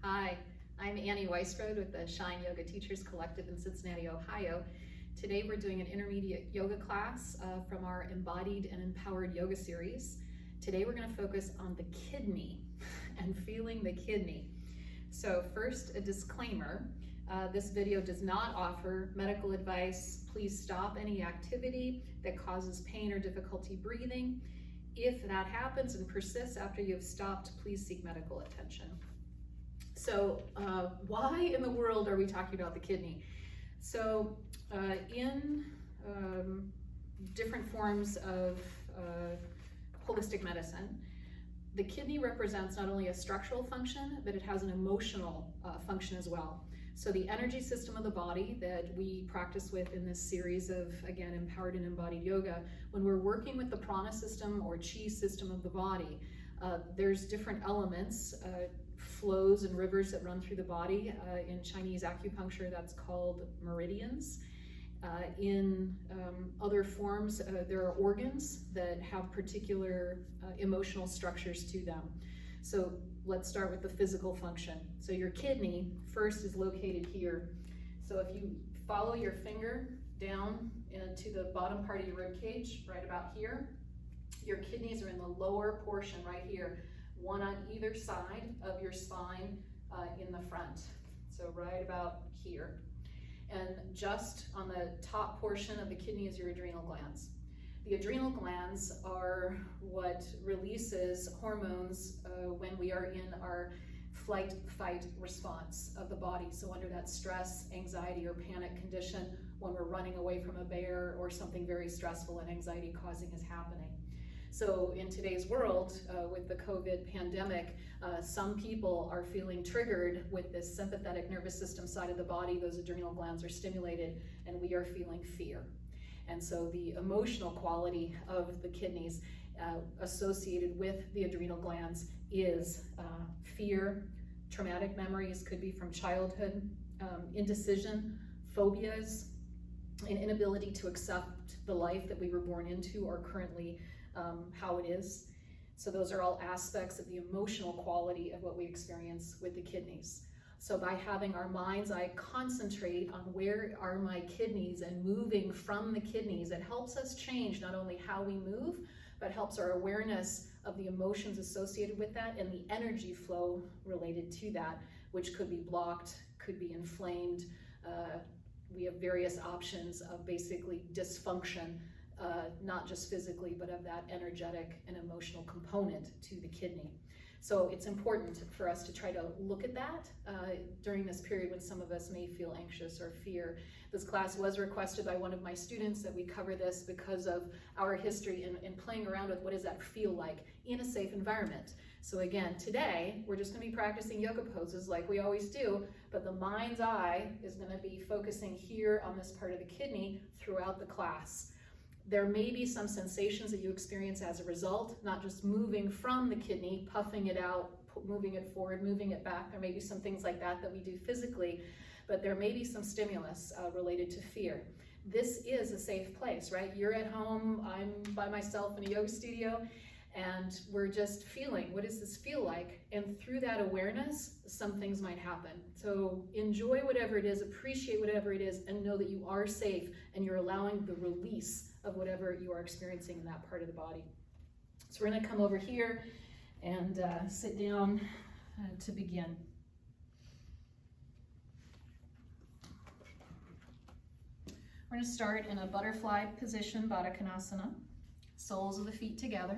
Hi, I'm Annie Weisbrod with the Shine Yoga Teachers Collective in Cincinnati, Ohio. Today we're doing an intermediate yoga class from our Embodied and Empowered Yoga series. Today we're going to focus on the kidney and feeling the kidney. So first, a disclaimer. This video does not offer medical advice. Please stop any activity that causes pain or difficulty breathing. If that happens and persists after you have stopped, please seek medical attention. So why in the world are we talking about the kidney? So in different forms of holistic medicine, the kidney represents not only a structural function, but it has an emotional function as well. So the energy system of the body that we practice with in this series of, again, Empowered and Embodied Yoga, when we're working with the prana system or chi system of the body, there's different elements, flows and rivers that run through the body. In Chinese acupuncture, that's called meridians. In other forms, there are organs that have particular emotional structures to them. So let's start with the physical function. So your kidney first is located here. So if you follow your finger down into the bottom part of your rib cage, right about here, your kidneys are in the lower portion right here, one on either side of your spine in the front. So right about here. And just on the top portion of the kidney is your adrenal glands. The adrenal glands are what releases hormones when we are in our flight-fight response of the body. So under that stress, anxiety, or panic condition, when we're running away from a bear or something very stressful and anxiety-causing is happening. So in today's world, with the COVID pandemic, some people are feeling triggered with this sympathetic nervous system side of the body. Those adrenal glands are stimulated, and we are feeling fear. And so the emotional quality of the kidneys associated with the adrenal glands is fear, traumatic memories, could be from childhood, indecision, phobias, an inability to accept the life that we were born into or currently how it is. So those are all aspects of the emotional quality of what we experience with the kidneys. So by having our mind's eye concentrate on where are my kidneys and moving from the kidneys, it helps us change not only how we move, but helps our awareness of the emotions associated with that and the energy flow related to that, which could be blocked, could be inflamed. We have various options of basically dysfunction, not just physically, but of that energetic and emotional component to the kidney. So it's important for us to try to look at that during this period when some of us may feel anxious or fear. This class was requested by one of my students that we cover this because of our history in playing around with what does that feel like in a safe environment. So again, today, we're just gonna be practicing yoga poses like we always do, but the mind's eye is gonna be focusing here on this part of the kidney throughout the class. There may be some sensations that you experience as a result, not just moving from the kidney, puffing it out, moving it forward, moving it back. There may be some things like that that we do physically, but there may be some stimulus related to fear. This is a safe place, right? You're at home, I'm by myself in a yoga studio, and we're just feeling, what does this feel like? And through that awareness, some things might happen. So enjoy whatever it is, appreciate whatever it is, and know that you are safe and you're allowing the release of whatever you are experiencing in that part of the body. So we're gonna come over here and sit down to begin. We're gonna start in a butterfly position, Virabhadrasana, soles of the feet together.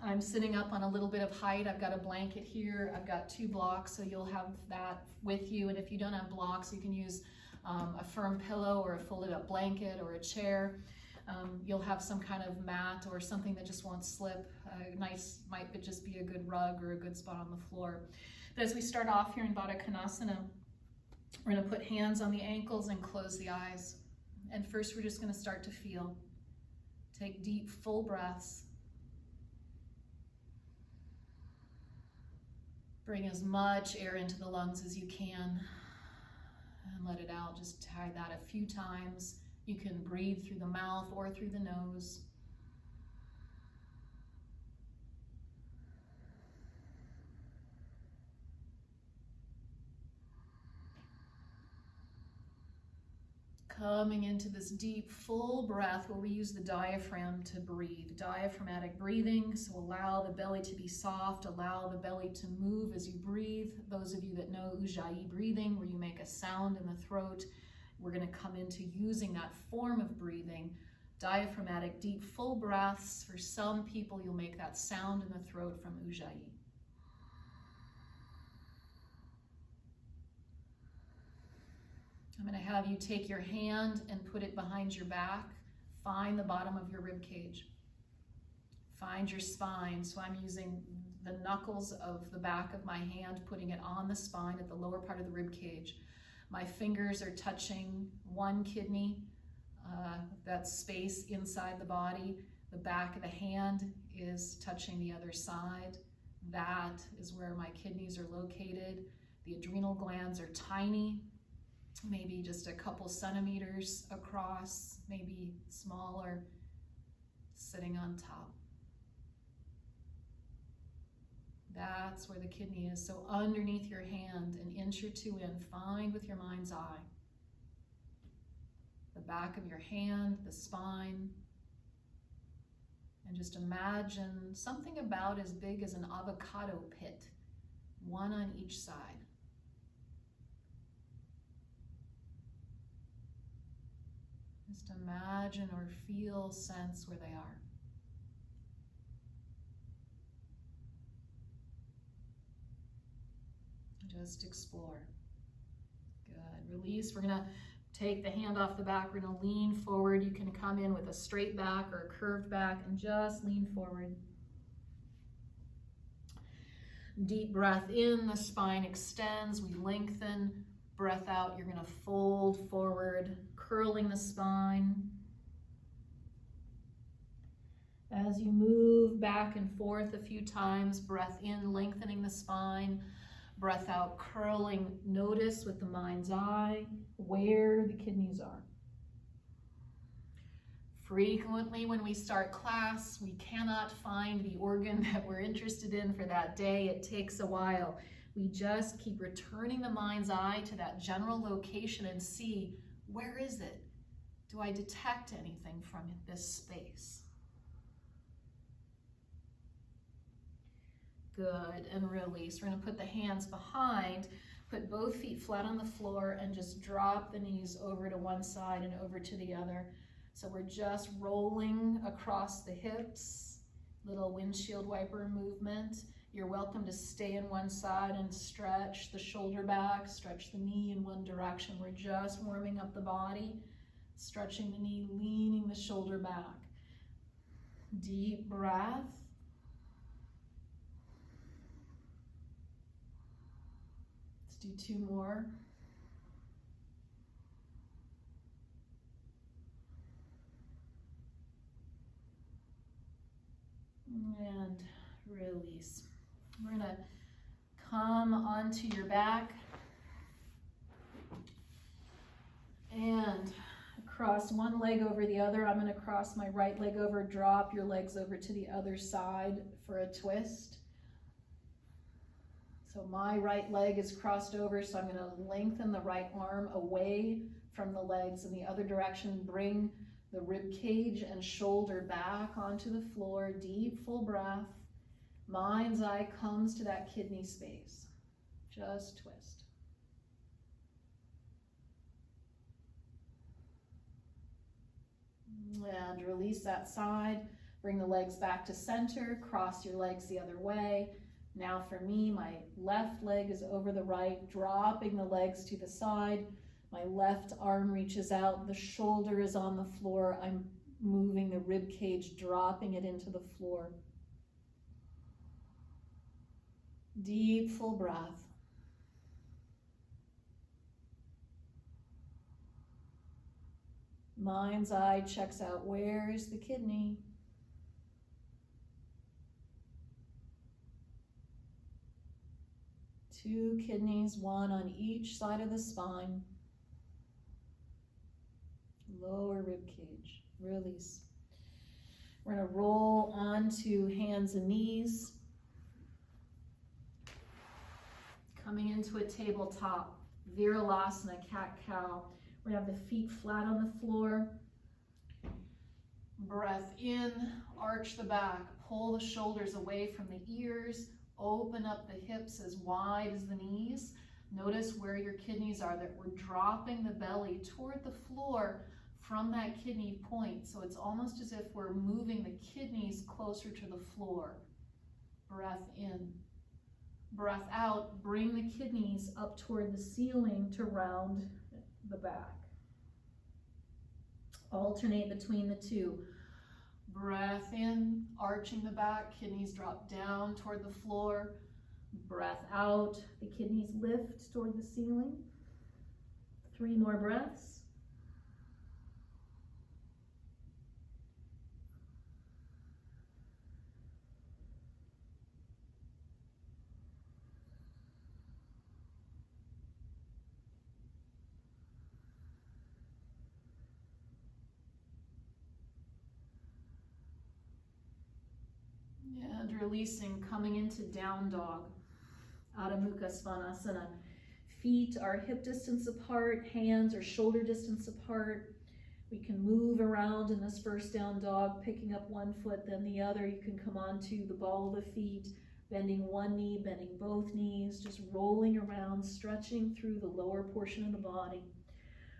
I'm sitting up on a little bit of height. I've got a blanket here. I've got 2 blocks, so you'll have that with you. And if you don't have blocks, you can use a firm pillow or a folded up blanket or a chair. You'll have some kind of mat or something that just won't slip. Nice, might just be a good rug or a good spot on the floor. But as we start off here in Virabhadrasana, we're gonna put hands on the ankles and close the eyes. And first we're just gonna start to feel. Take deep, full breaths. Bring as much air into the lungs as you can and let it out. Just try that a few times. You can breathe through the mouth or through the nose. Coming into this deep, full breath where we use the diaphragm to breathe. Diaphragmatic breathing, so allow the belly to be soft, allow the belly to move as you breathe. Those of you that know Ujjayi breathing, where you make a sound in the throat, we're going to come into using that form of breathing. Diaphragmatic, deep, full breaths. For some people, you'll make that sound in the throat from Ujjayi. I'm going to have you take your hand and put it behind your back. Find the bottom of your rib cage. Find your spine. So I'm using the knuckles of the back of my hand, putting it on the spine at the lower part of the rib cage. My fingers are touching one kidney, that space inside the body. The back of the hand is touching the other side. That is where my kidneys are located. The adrenal glands are tiny, maybe just a couple centimeters across, maybe smaller, sitting on top. That's where the kidney is. So underneath your hand, an inch or two in, find with your mind's eye the back of your hand, the spine, and just imagine something about as big as an avocado pit, one on each side. Just imagine or feel, sense where they are. Just explore. Good. Release. We're going to take the hand off the back. We're going to lean forward. You can come in with a straight back or a curved back and just lean forward. Deep breath in, the spine extends. We lengthen. Breath out. You're going to fold forward, curling the spine. As you move back and forth a few times, breath in, lengthening the spine. Breath out, curling. Notice with the mind's eye where the kidneys are. Frequently when we start class, we cannot find the organ that we're interested in for that day. It takes a while. We just keep returning the mind's eye to that general location and see, where is it? Do I detect anything from this space? Good, and release. We're going to put the hands behind, put both feet flat on the floor, and just drop the knees over to one side and over to the other. So we're just rolling across the hips, little windshield wiper movement. You're welcome to stay in one side and stretch the shoulder back, stretch the knee in one direction. We're just warming up the body, stretching the knee, leaning the shoulder back. Deep breath. Do two more. And release. We're going to come onto your back and cross one leg over the other. I'm going to cross my right leg over, drop your legs over to the other side for a twist. So my right leg is crossed over, so I'm going to lengthen the right arm away from the legs in the other direction. Bring the rib cage and shoulder back onto the floor. Deep, full breath. Mind's eye comes to that kidney space. Just twist. And release that side. Bring the legs back to center. Cross your legs the other way. Now for me, my left leg is over the right, dropping the legs to the side. My left arm reaches out, the shoulder is on the floor. I'm moving the rib cage, dropping it into the floor. Deep, full breath. Mind's eye checks out, where's the kidney? Two kidneys, one on each side of the spine. Lower rib cage. Release. We're going to roll onto hands and knees. Coming into a tabletop. Virabhadrasana, cat-cow. We're gonna have the feet flat on the floor. Breath in, arch the back, pull the shoulders away from the ears, open up the hips as wide as the knees. Notice where your kidneys are, that we're dropping the belly toward the floor from that kidney point. So it's almost as if we're moving the kidneys closer to the floor. Breath in. Breath out, bring the kidneys up toward the ceiling to round the back. Alternate between the two. Breath in, arching the back, kidneys drop down toward the floor. Breath out, the kidneys lift toward the ceiling. 3 more breaths. And releasing, coming into down dog. Adho Mukha Svanasana. Feet are hip distance apart, hands are shoulder distance apart. We can move around in this first down dog, picking up one foot, then the other. You can come onto the ball of the feet, bending one knee, bending both knees, just rolling around, stretching through the lower portion of the body.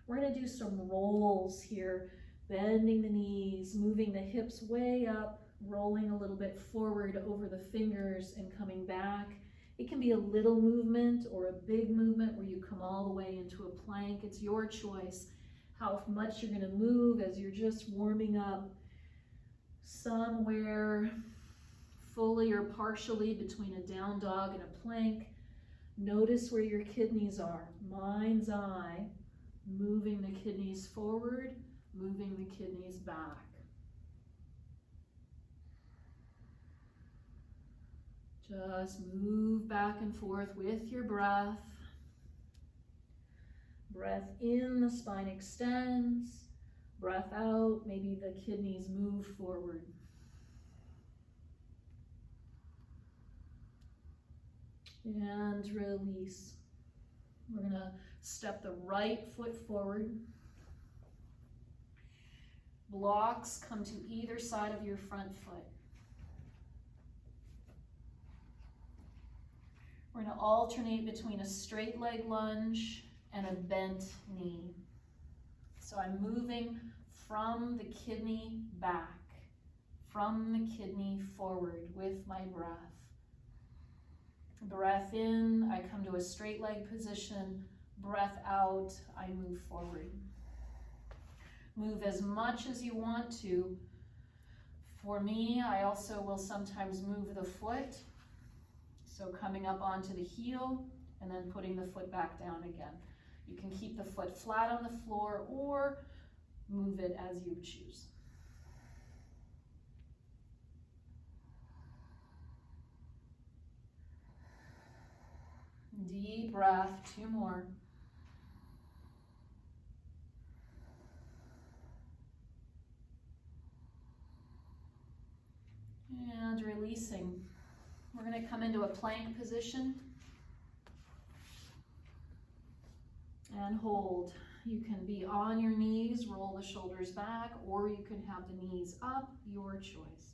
We're going to do some rolls here, bending the knees, moving the hips way up, rolling a little bit forward over the fingers and coming back. It can be a little movement or a big movement where you come all the way into a plank. It's your choice how much you're going to move as you're just warming up. Somewhere fully or partially between a down dog and a plank. Notice where your kidneys are. Mind's eye, moving the kidneys forward, moving the kidneys back. Just move back and forth with your breath. Breath in, the spine extends. Breath out, maybe the kidneys move forward. And release. We're going to step the right foot forward. Blocks come to either side of your front foot. We're going to alternate between a straight leg lunge and a bent knee. So I'm moving from the kidney back, from the kidney forward with my breath. Breath in, I come to a straight leg position. Breath out, I move forward. Move as much as you want to. For me, I also will sometimes move the foot. So coming up onto the heel and then putting the foot back down again. You can keep the foot flat on the floor or move it as you choose. Deep breath, 2 more. And releasing. We're going to come into a plank position and hold. You can be on your knees, roll the shoulders back, or you can have the knees up, your choice.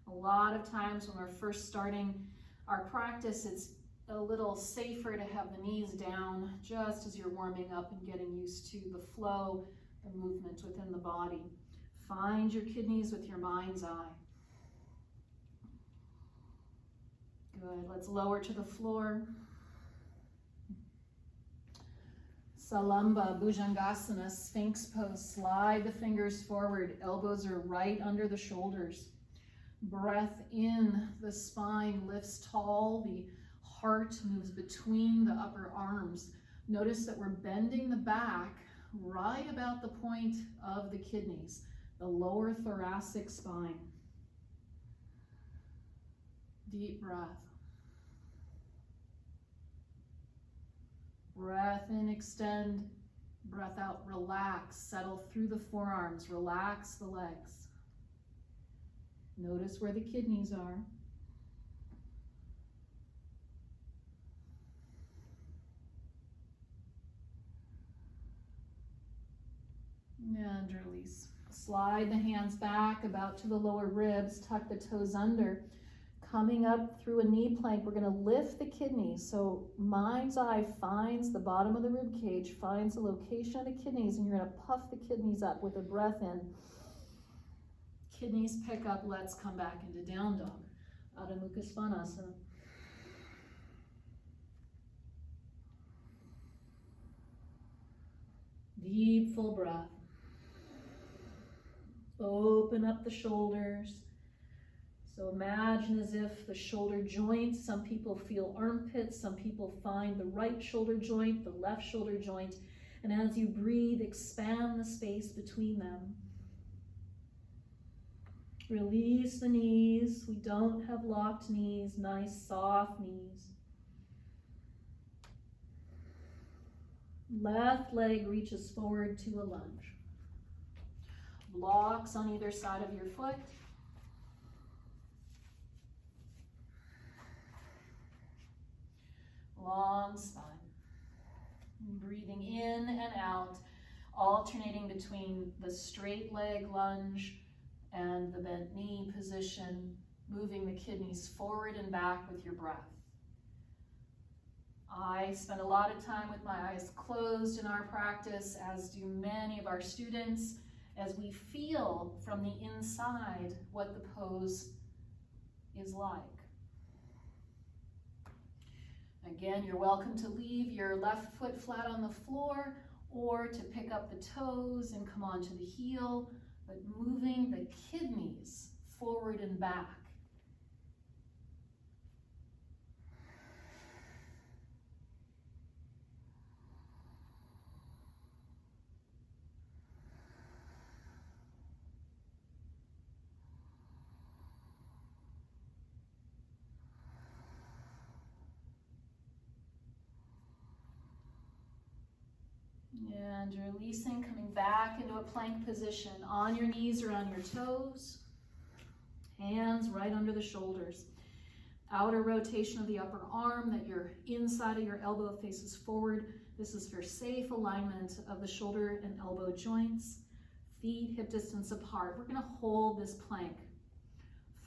A lot of times when we're first starting our practice, it's a little safer to have the knees down just as you're warming up and getting used to the flow, the movement within the body. Find your kidneys with your mind's eye. Good, let's lower to the floor. Salamba, Bhujangasana, Sphinx pose. Slide the fingers forward, elbows are right under the shoulders. Breath in, the spine lifts tall, the heart moves between the upper arms. Notice that we're bending the back right about the point of the kidneys, the lower thoracic spine. Deep breath. Breath in, extend. Breath out, relax. Settle through the forearms. Relax the legs. Notice where the kidneys are. Slide the hands back about to the lower ribs, tuck the toes under. Coming up through a knee plank, we're going to lift the kidneys. So mind's eye finds the bottom of the rib cage, finds the location of the kidneys, and you're going to puff the kidneys up with a breath in. Kidneys pick up, let's come back into down dog. Adho Mukha Svanasana. Deep, full breath. Open up the shoulders. So imagine as if the shoulder joints, some people feel armpits, some people find the right shoulder joint, the left shoulder joint, and as you breathe, expand the space between them. Release the knees. We don't have locked knees, nice soft knees. Left leg reaches forward to a lunge. Blocks on either side of your foot. Long spine. Breathing in and out, alternating between the straight leg lunge and the bent knee position, moving the kidneys forward and back with your breath. I spend a lot of time with my eyes closed in our practice, as do many of our students, as we feel from the inside what the pose is like. Again, you're welcome to leave your left foot flat on the floor or to pick up the toes and come onto the heel, but moving the kidneys forward and back. And releasing, coming back into a plank position on your knees or on your toes. Hands right under the shoulders. Outer rotation of the upper arm, that your inside of your elbow faces forward. This is for safe alignment of the shoulder and elbow joints. Feet hip distance apart. We're going to hold this plank.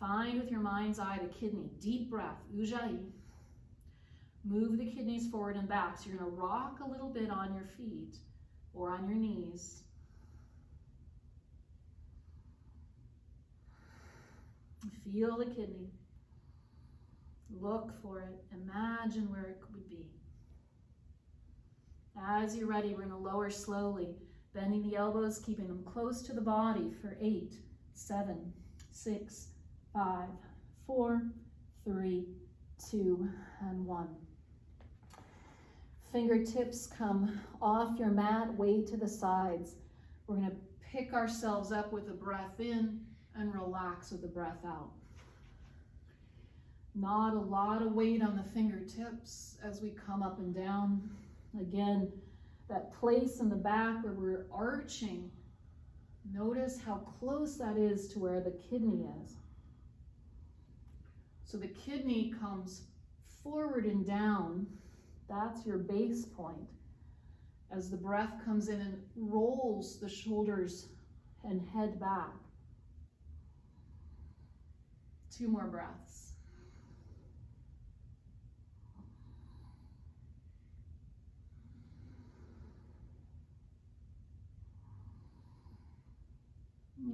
Find with your mind's eye the kidney. Deep breath, Ujjayi. Move the kidneys forward and back. So you're going to rock a little bit on your feet or on your knees. Feel the kidney. Look for it. Imagine where it would be. As you're ready, we're going to lower slowly, bending the elbows, keeping them close to the body for 8, 7, 6, 5, 4, 3, 2, and 1. Fingertips come off your mat, way to the sides. We're going to pick ourselves up with a breath in and relax with the breath out. Not a lot of weight on the fingertips as we come up and down. Again, that place in the back where we're arching, notice how close that is to where the kidney is. So the kidney comes forward and down. That's your base point. As the breath comes in and rolls the shoulders and head back. 2 more breaths.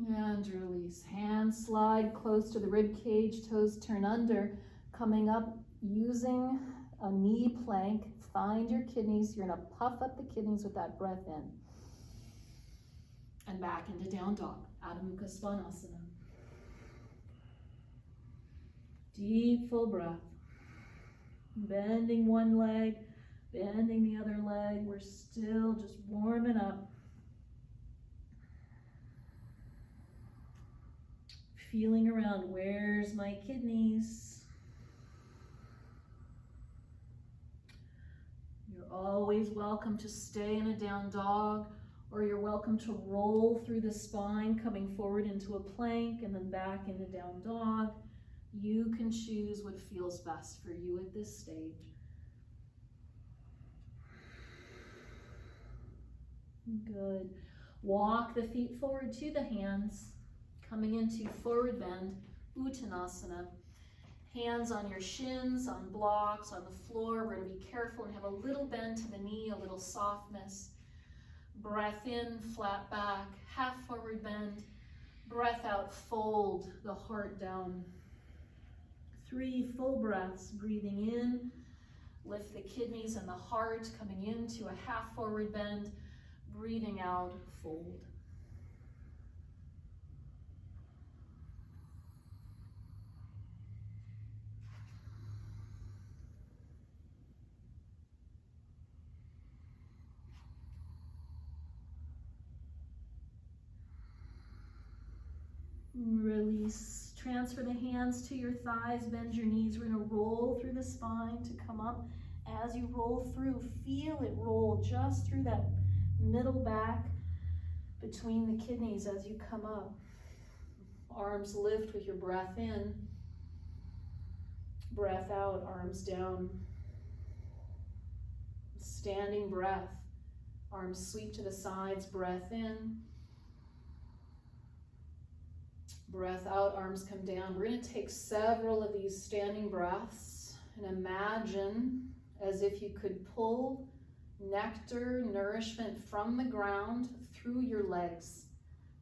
And release. Hands slide close to the rib cage, toes turn under, coming up using a knee plank. Find your kidneys. You're going to puff up the kidneys with that breath in. And back into down dog, Adho Mukha Svanasana. Deep, full breath. Bending one leg, bending the other leg. We're still just warming up. Feeling around, where's my kidneys? You're always welcome to stay in a down dog, or you're welcome to roll through the spine, coming forward into a plank and then back into down dog. You can choose what feels best for you at this stage. Good. Walk the feet forward to the hands, coming into forward bend, Uttanasana. Hands on your shins, on blocks, on the floor. We're going to be careful and have a little bend to the knee, a little softness. Breath in, flat back, half forward bend. Breath out, fold the heart down. 3 full breaths, breathing in. Lift the kidneys and the heart, coming into a half forward bend. Breathing out, fold. Release. Transfer the hands to your thighs, bend your knees. We're going to roll through the spine to come up. As you roll through, feel it roll just through that middle back between the kidneys as you come up. Arms lift with your breath in. Breath out, arms down. Standing breath. Arms sweep to the sides, breath in. Breath out, arms come down. We're going to take several of these standing breaths and imagine as if you could pull nectar, nourishment from the ground through your legs,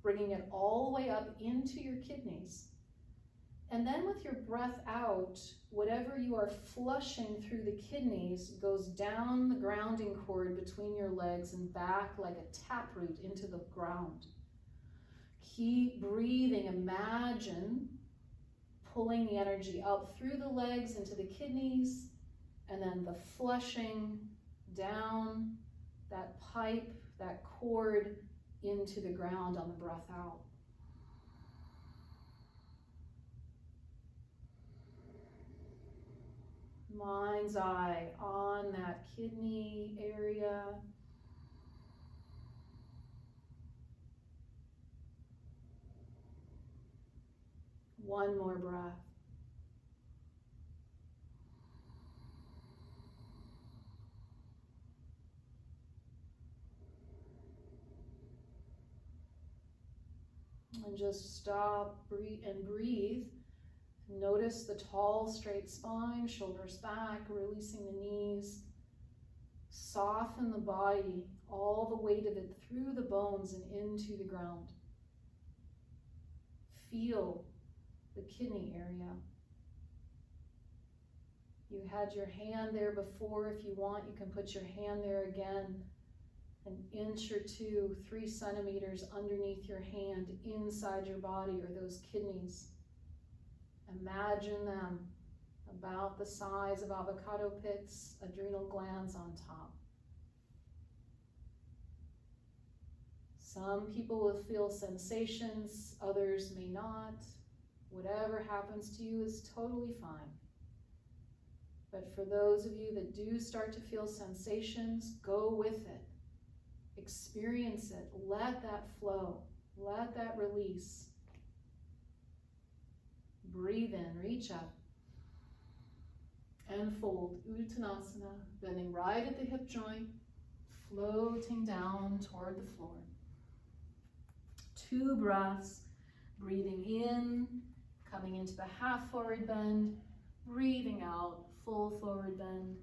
bringing it all the way up into your kidneys. And then with your breath out, whatever you are flushing through the kidneys goes down the grounding cord between your legs and back like a taproot into the ground. Keep breathing. Imagine pulling the energy up through the legs into the kidneys, and then the flushing down that pipe, that cord into the ground on the breath out. Mind's eye on that kidney area. One more breath. And just stop, breathe, and breathe. Notice the tall, straight spine, shoulders back, releasing the knees. Soften the body, all the weight of it through the bones and into the ground. Feel the kidney area. You had your hand there before. If you want, you can put your hand there again. An inch or 2, 3 centimeters underneath your hand, inside your body, are those kidneys. Imagine them about the size of avocado pits, adrenal glands on top. Some people will feel sensations, others may not. Whatever happens to you is totally fine. But for those of you that do start to feel sensations, go with it. Experience it. Let that flow. Let that release. Breathe in, reach up, and fold. Uttanasana, bending right at the hip joint, floating down toward the floor. 2 breaths, breathing in, coming into the half forward bend, breathing out, full forward bend.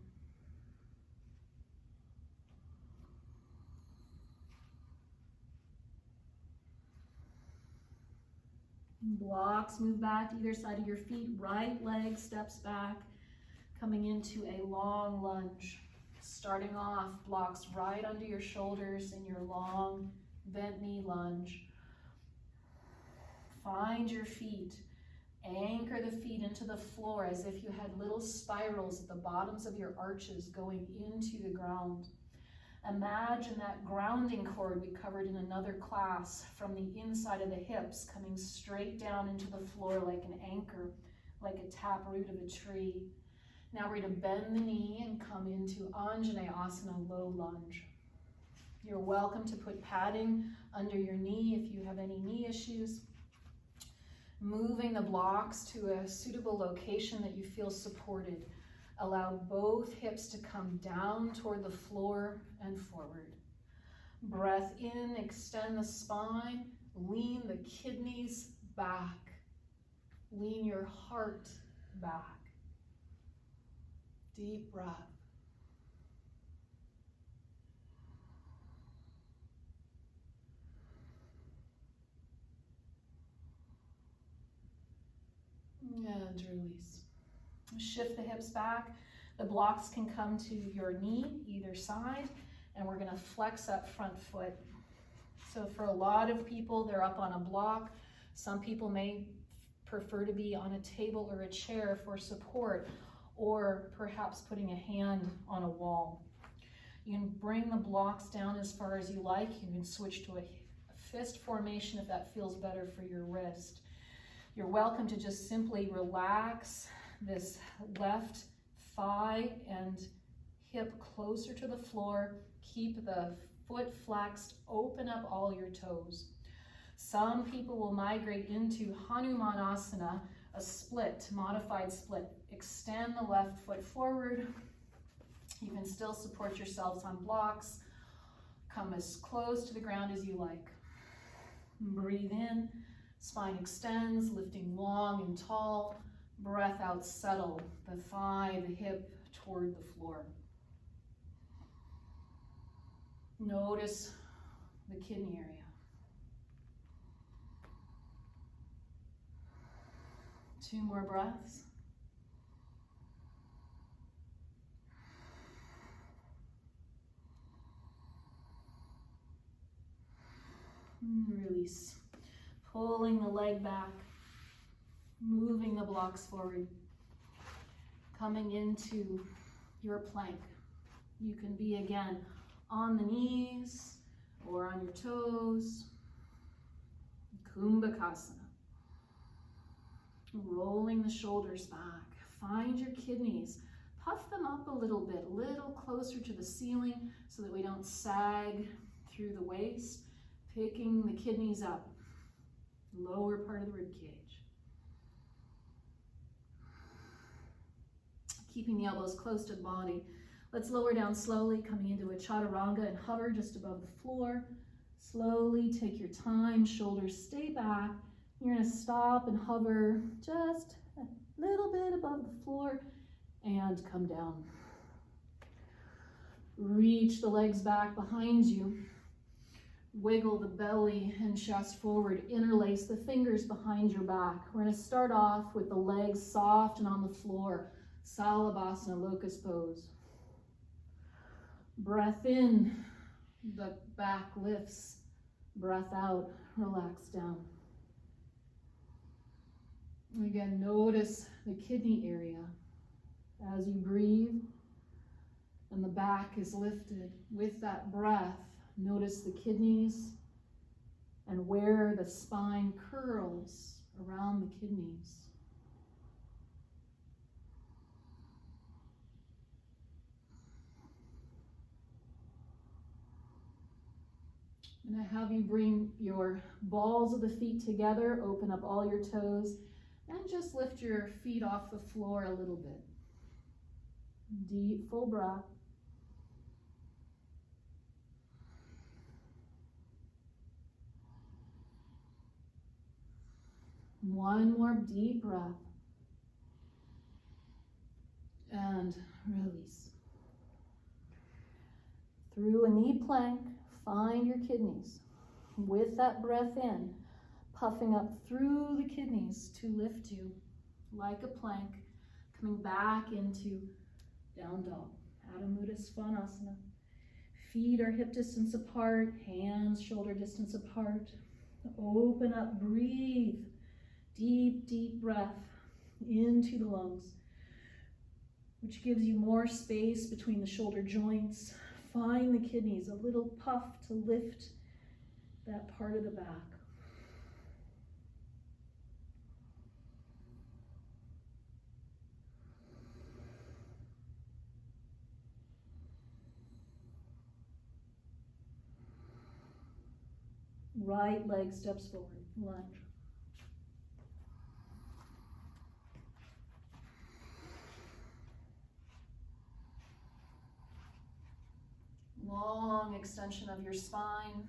Blocks move back to either side of your feet. Right leg steps back, coming into a long lunge. Starting off, blocks right under your shoulders in your long bent knee lunge. Find your feet. Anchor the feet into the floor as if you had little spirals at the bottoms of your arches going into the ground. Imagine that grounding cord we covered in another class from the inside of the hips coming straight down into the floor like an anchor, like a taproot of a tree. Now we're going to bend the knee and come into Angelee Asana, low lunge. You're welcome to put padding under your knee if you have any knee issues. Moving the blocks to a suitable location that you feel supported. Allow both hips to come down toward the floor and forward. Breath in, extend the spine, lean the kidneys back. Lean your heart back. Deep breath. And release. Shift the hips back. The blocks can come to your knee, either side, and we're going to flex that front foot. So for a lot of people, they're up on a block. Some people may prefer to be on a table or a chair for support, or perhaps putting a hand on a wall. You can bring the blocks down as far as you like. You can switch to a fist formation if that feels better for your wrist. You're welcome to just simply relax this left thigh and hip closer to the floor. Keep the foot flexed, open up all your toes. Some people will migrate into Hanumanasana, a split, modified split. Extend the left foot forward. You can still support yourselves on blocks. Come as close to the ground as you like. Breathe in, spine extends, lifting long and tall. Breath out, settle the thigh, the hip toward the floor. Notice the kidney area. Two more breaths. Release. Pulling the leg back, moving the blocks forward, coming into your plank. You can be again on the knees or on your toes. Kumbhakasana. Rolling the shoulders back. Find your kidneys. Puff them up a little bit, a little closer to the ceiling so that we don't sag through the waist. Picking the kidneys up. Lower part of the rib cage. Keeping the elbows close to the body. Let's lower down slowly, coming into a chaturanga and hover just above the floor. Slowly take your time, shoulders stay back. You're gonna stop and hover just a little bit above the floor and come down. Reach the legs back behind you. Wiggle the belly and chest forward. Interlace the fingers behind your back. We're going to start off with the legs soft and on the floor. Salabhasana, locust pose. Breath in, the back lifts. Breath out, relax down. Again, notice the kidney area as you breathe and the back is lifted. With that breath, notice the kidneys and where the spine curls around the kidneys. And I have you bring your balls of the feet together, open up all your toes, and just lift your feet off the floor a little bit. Deep, full breath. One more deep breath. And release. Through a knee plank, find your kidneys. With that breath in, puffing up through the kidneys to lift you like a plank, coming back into down dog, Adho Mudra Svanasana. Feet are hip distance apart, hands shoulder distance apart. Open up, breathe. Deep, deep breath into the lungs, which gives you more space between the shoulder joints. Find the kidneys, a little puff to lift that part of the back. Right leg steps forward, lunge. Long long extension of your spine.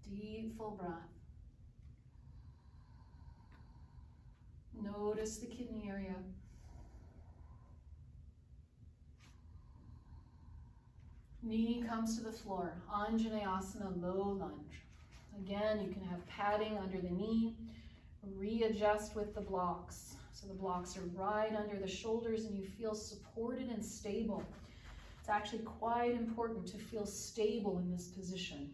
Deep, full breath. Notice the kidney area. Knee comes to the floor. Angelee Asana, low lunge. Again, you can have padding under the knee. Readjust with the blocks. So the blocks are right under the shoulders and you feel supported and stable. It's actually quite important to feel stable in this position.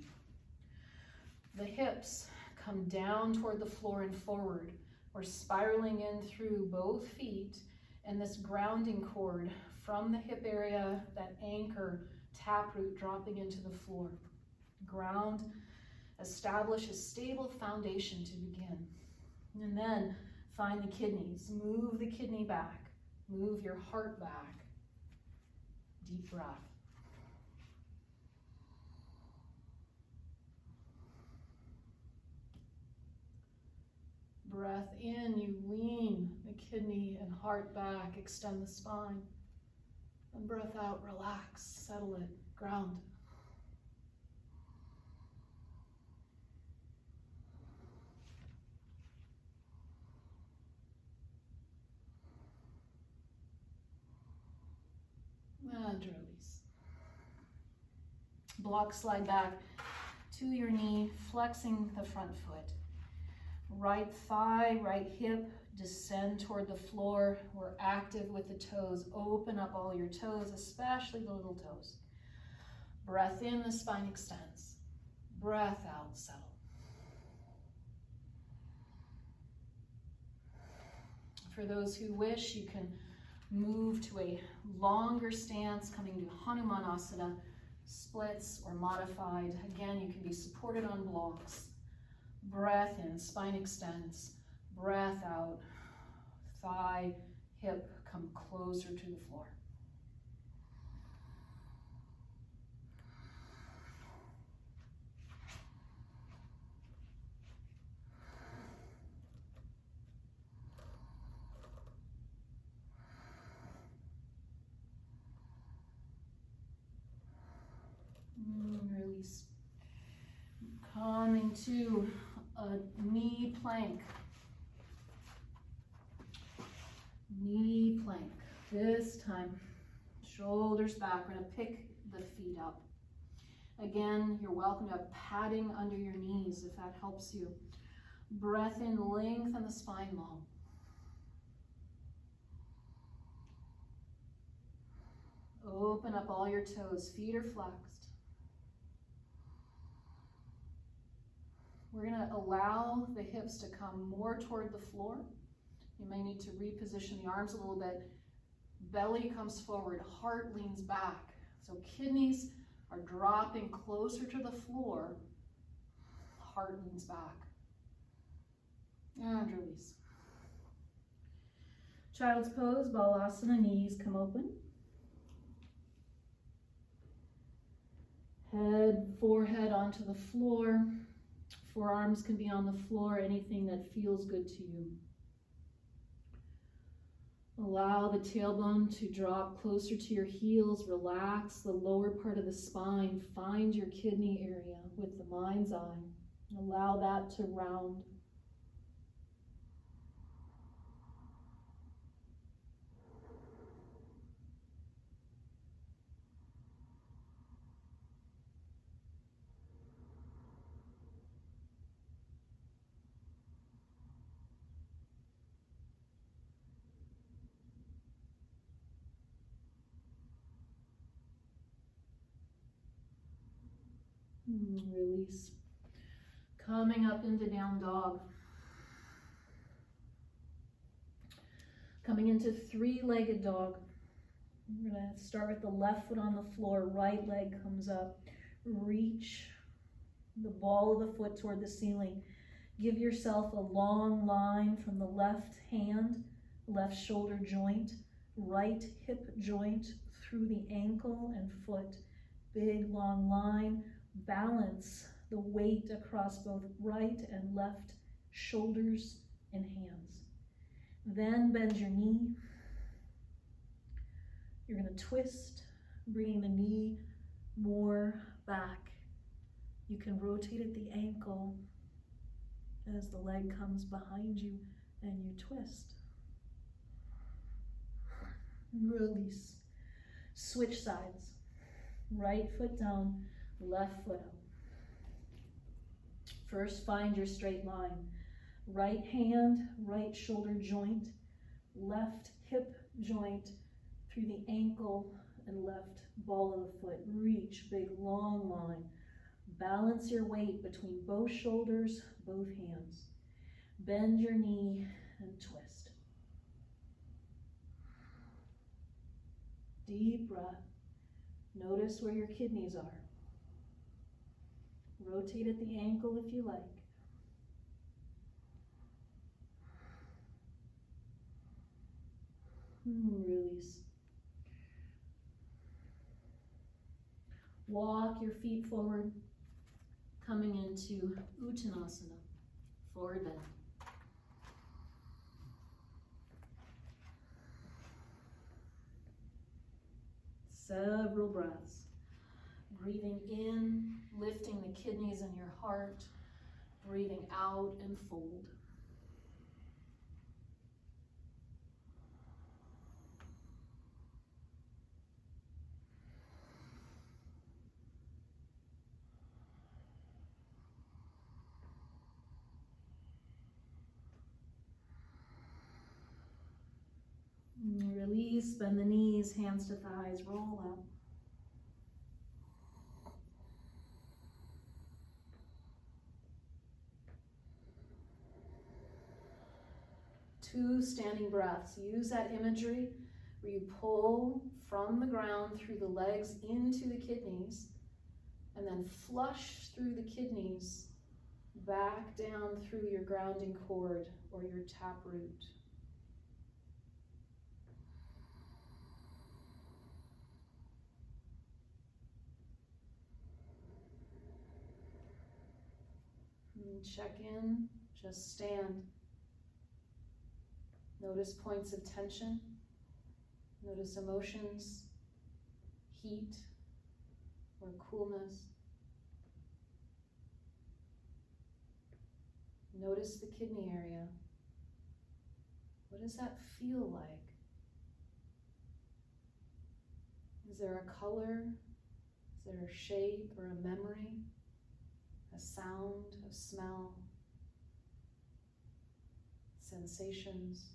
The hips come down toward the floor and forward. We're spiraling in through both feet, and this grounding cord from the hip area, that anchor, taproot dropping into the floor. Ground, establish a stable foundation to begin. And then find the kidneys. Move the kidney back. Move your heart back. Deep breath. Breath in, you lean the kidney and heart back, extend the spine. And breath out, relax, settle it, ground. And release. Block slide back to your knee, flexing the front foot. Right thigh, right hip, descend toward the floor. We're active with the toes. Open up all your toes, especially the little toes. Breath in, the spine extends. Breath out, settle. For those who wish, you can move to a longer stance, coming to Hanumanasana, splits or modified. Again, you can be supported on blocks. Breath in, spine extends. Breath out, thigh, hip come closer to the floor. Release. Coming to a knee plank. Knee plank. This time, shoulders back. We're going to pick the feet up. Again, you're welcome to have padding under your knees if that helps you. Breath in, lengthen the spine long. Open up all your toes. Feet are flexed. We're going to allow the hips to come more toward the floor. You may need to reposition the arms a little bit. Belly comes forward, heart leans back. So kidneys are dropping closer to the floor. Heart leans back. And release. Child's pose, Balasana, knees come open. Head, forehead onto the floor. Forearms can be on the floor, anything that feels good to you. Allow the tailbone to drop closer to your heels. Relax the lower part of the spine. Find your kidney area with the mind's eye. Allow that to round. Release. Coming up into down dog. Coming into three-legged dog. We're going to start with the left foot on the floor. Right leg comes up. Reach the ball of the foot toward the ceiling. Give yourself a long line from the left hand, left shoulder joint, right hip joint through the ankle and foot. Big long line. Balance the weight across both right and left shoulders and hands. Then bend your knee. You're going to twist, bringing the knee More back. You can rotate at the ankle as the leg comes behind you and you twist. Release. Switch sides. Right foot down, left foot up. First, find your straight line. Right hand, right shoulder joint, left hip joint through the ankle and left ball of the foot. Reach, big long line. Balance your weight between both shoulders, both hands. Bend your knee and twist. Deep breath. Notice where your kidneys are. Rotate at the ankle if you like. Release. Walk your feet forward, coming into Uttanasana, forward bend. Several breaths. Breathing in, lifting the kidneys and your heart. Breathing out and fold. Release, bend the knees, hands to thighs, roll up. Two standing breaths. Use that imagery where you pull from the ground through the legs into the kidneys and then flush through the kidneys back down through your grounding cord or your taproot. Check in, just stand. Notice points of tension. Notice emotions, heat or coolness. Notice the kidney area. What does that feel like? Is there a color? Is there a shape or a memory? A sound, a smell, sensations.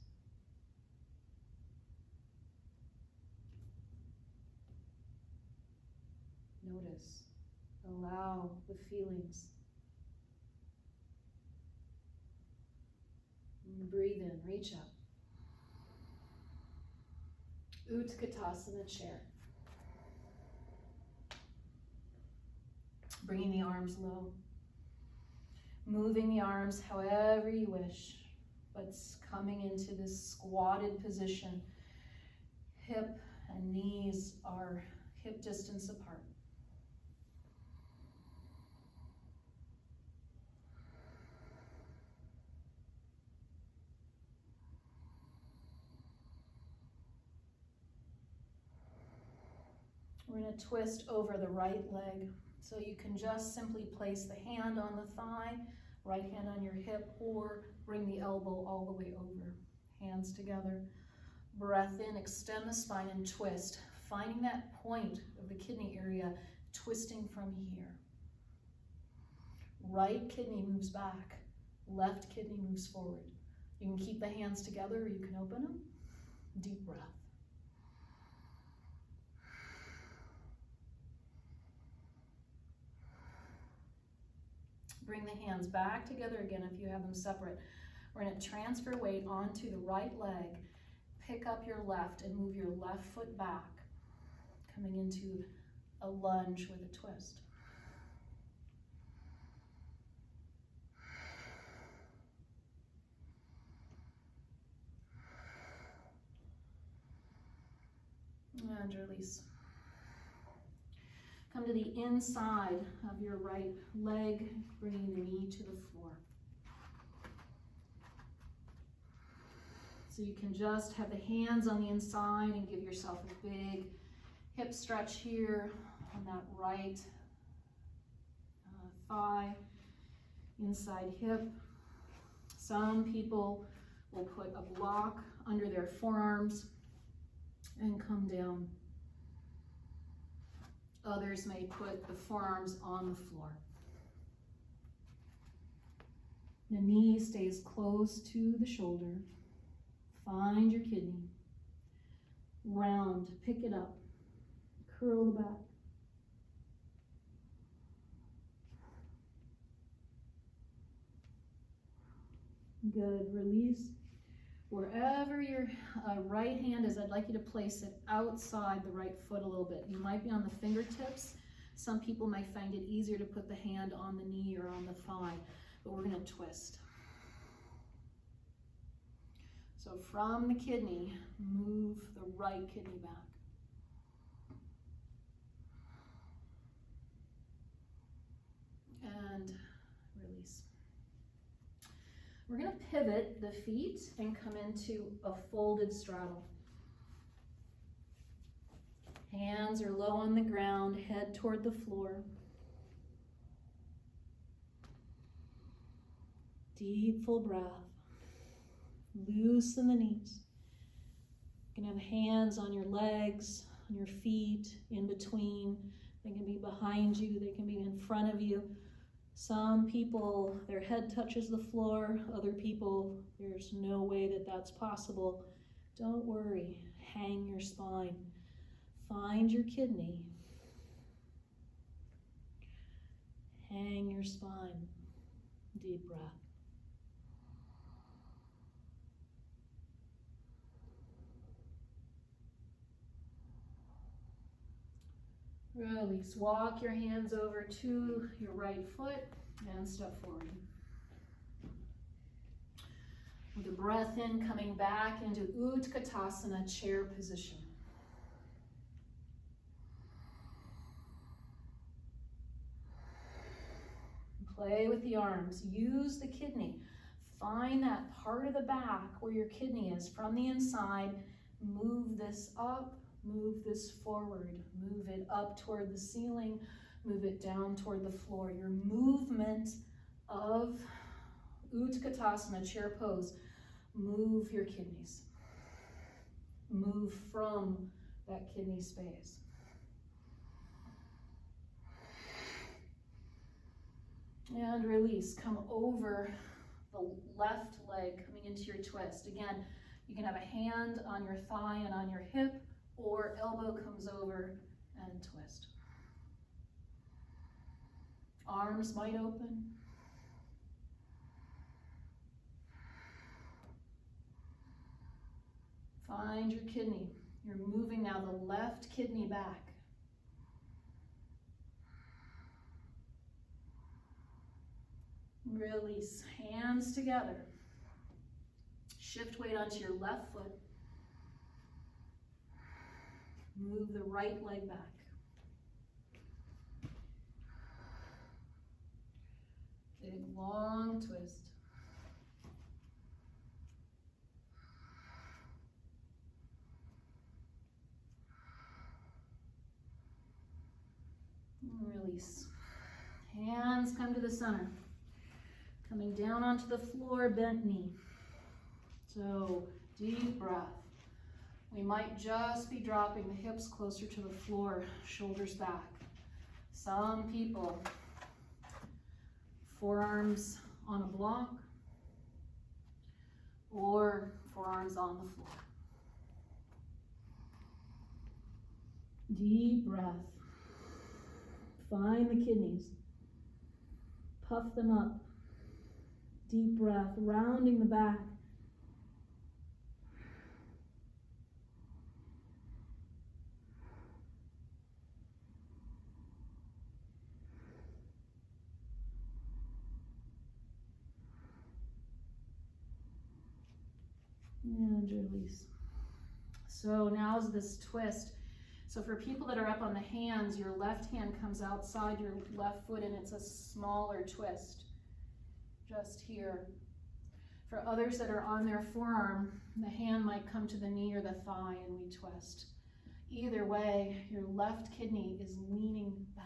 Notice, allow the feelings. And breathe in, reach up. Utkatasana chair. Bringing the arms low. Moving the arms however you wish, but coming into this squatted position. Hip and knees are hip distance apart. We're going to twist over the right leg. So you can just simply place the hand on the thigh, right hand on your hip, or bring the elbow all the way over. Hands together. Breath in, extend the spine and twist. Finding that point of the kidney area, twisting from here. Right kidney moves back. Left kidney moves forward. You can keep the hands together or you can open them. Deep breath. Bring the hands back together again if you have them separate. We're going to transfer weight onto the right leg. Pick up your left and move your left foot back, coming into a lunge with a twist. And release. Come to the inside of your right leg, bringing the knee to the floor. So you can just have the hands on the inside and give yourself a big hip stretch here. on that right thigh, inside hip. Some people will put a block under their forearms and come down. Others may put the forearms on the floor. The knee stays close to the shoulder. Find your kidney. Round, pick it up. Curl the back. Good, release. Wherever your right hand is, I'd like you to place it outside the right foot a little bit. You might be on the fingertips. Some people might find it easier to put the hand on the knee or on the thigh, but we're gonna twist. So from the kidney, move the right kidney back. And release. We're going to pivot the feet and come into a folded straddle. Hands are low on the ground, head toward the floor. Deep, full breath. Loosen the knees. You can have hands on your legs, on your feet, in between. They can be behind you, they can be in front of you. Some people, their head touches the floor. Other people, there's no way that that's possible. Don't worry, hang your spine. Find your kidney. Hang your spine. Deep breath. Release. Walk your hands over to your right foot and step forward. With the breath in, coming back into Utkatasana, chair position. Play with the arms. Use the kidney. Find that part of the back where your kidney is from the inside. Move this up. Move this forward, move it up toward the ceiling, move it down toward the floor. Your movement of Utkatasana, chair pose, move your kidneys. Move from that kidney space. And release, come over the left leg, coming into your twist. Again, you can have a hand on your thigh and on your hip, or elbow comes over and twist. Arms might open. Find your kidney. You're moving now the left kidney back. Release, hands together. Shift weight onto your left foot. Move the right leg back. Big long twist. And release. Hands come to the center. Coming down onto the floor, bent knee. So deep breath. We might just be dropping the hips closer to the floor, shoulders back. Some people, forearms on a block or forearms on the floor. Deep breath. Find the kidneys. Puff them up. Deep breath, rounding the back. And release. So now is this twist. So for people that are up on the hands, your left hand comes outside your left foot and it's a smaller twist, just here. For others that are on their forearm, the hand might come to the knee or the thigh and we twist. Either way, your left kidney is leaning back.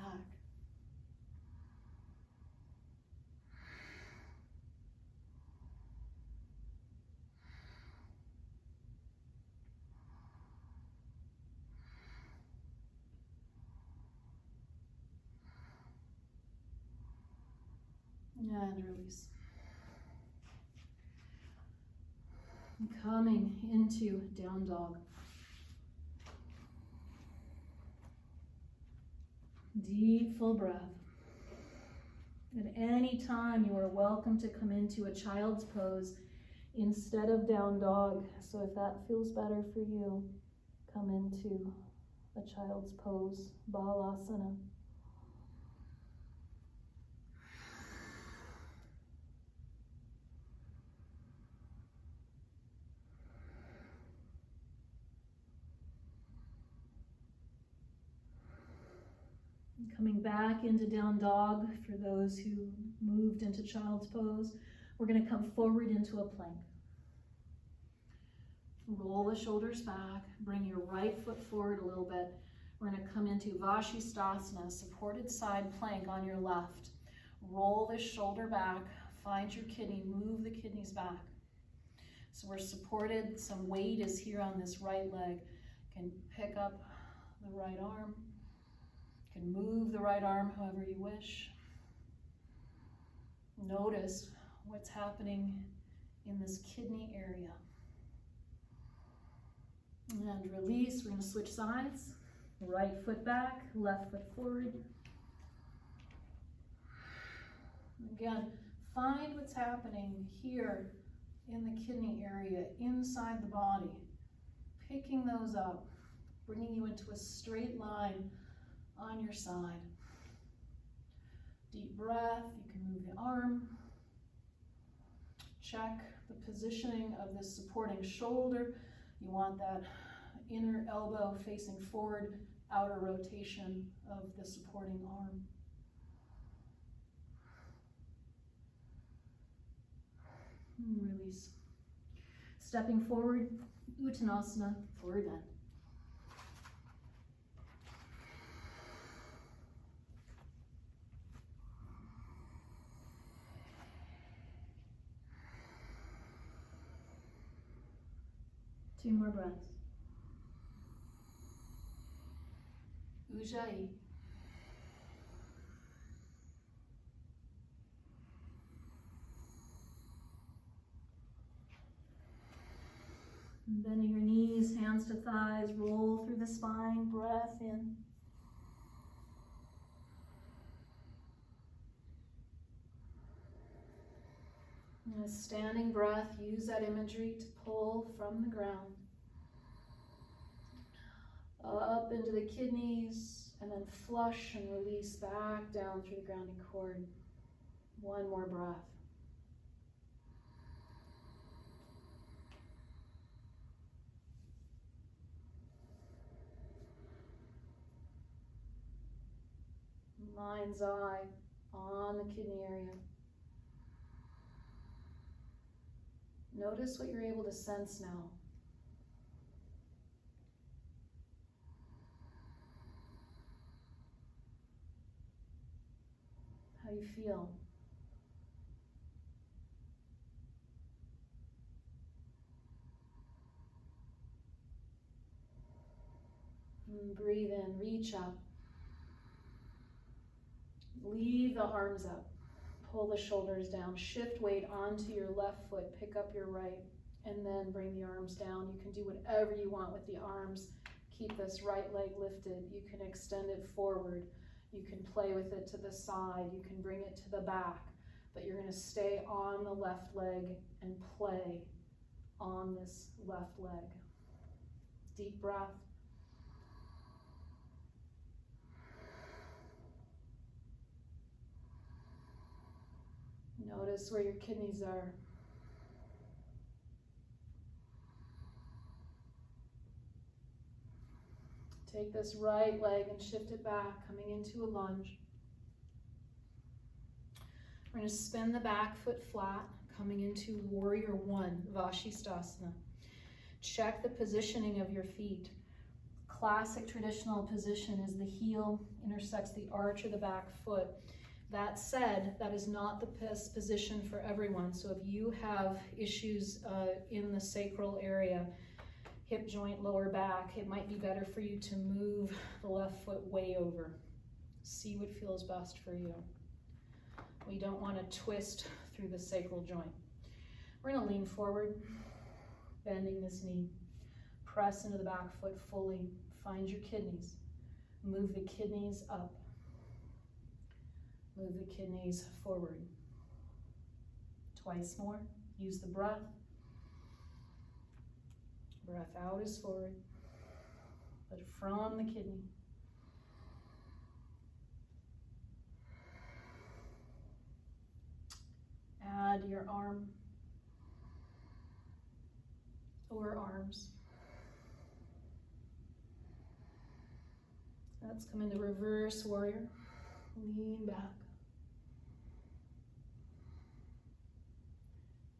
And release. Coming into down dog. Deep, full breath. At any time, you are welcome to come into a child's pose instead of down dog. So if that feels better for you, come into a child's pose, Balasana. Coming back into down dog for those who moved into child's pose. We're going to come forward into a plank. Roll the shoulders back. Bring your right foot forward a little bit. We're going to come into Vashisthasana, supported side plank on your left. Roll the shoulder back. Find your kidney. Move the kidneys back. So we're supported. Some weight is here on this right leg. Can pick up the right arm. Can move the right arm however you wish. Notice what's happening in this kidney area. And release. We're going to switch sides. Right foot back, left foot forward. Again, find what's happening here in the kidney area, inside the body. Picking those up, bringing you into a straight line on your side. Deep breath. You can move the arm. Check the positioning of the supporting shoulder. You want that inner elbow facing forward, outer rotation of the supporting arm. And release. Stepping forward, Uttanasana, forward bend. Two more breaths. Ujjayi. Bending your knees, hands to thighs, roll through the spine, breath in. And a standing breath, use that imagery to pull from the ground up into the kidneys, and then flush and release back down through the grounding cord. One more breath. Mind's eye on the kidney area. Notice what you're able to sense now. How you feel. And breathe in, reach up. Leave the arms up. Pull the shoulders down. Shift weight onto your left foot. Pick up your right. And then bring the arms down. You can do whatever you want with the arms. Keep this right leg lifted. You can extend it forward. You can play with it to the side. You can bring it to the back. But you're going to stay on the left leg and play on this left leg. Deep breath. Notice where your kidneys are. Take this right leg and shift it back, coming into a lunge. We're going to spin the back foot flat, coming into Warrior Ii, Vashisthasana. Check the positioning of your feet. classic traditional position is the heel intersects the arch of the back foot. That said, that is not the best position for everyone. So if you have issues in the sacral area, hip joint, lower back, it might be better for you to move the left foot way over. See what feels best for you. We don't want to twist through the sacral joint. We're going to lean forward, bending this knee. Press into the back foot fully. Find your kidneys. Move the kidneys up. Move the kidneys forward. Twice more. Use the breath. Breath out is forward, but from the kidney. Add your arm or arms. Let's come into reverse warrior. Lean back.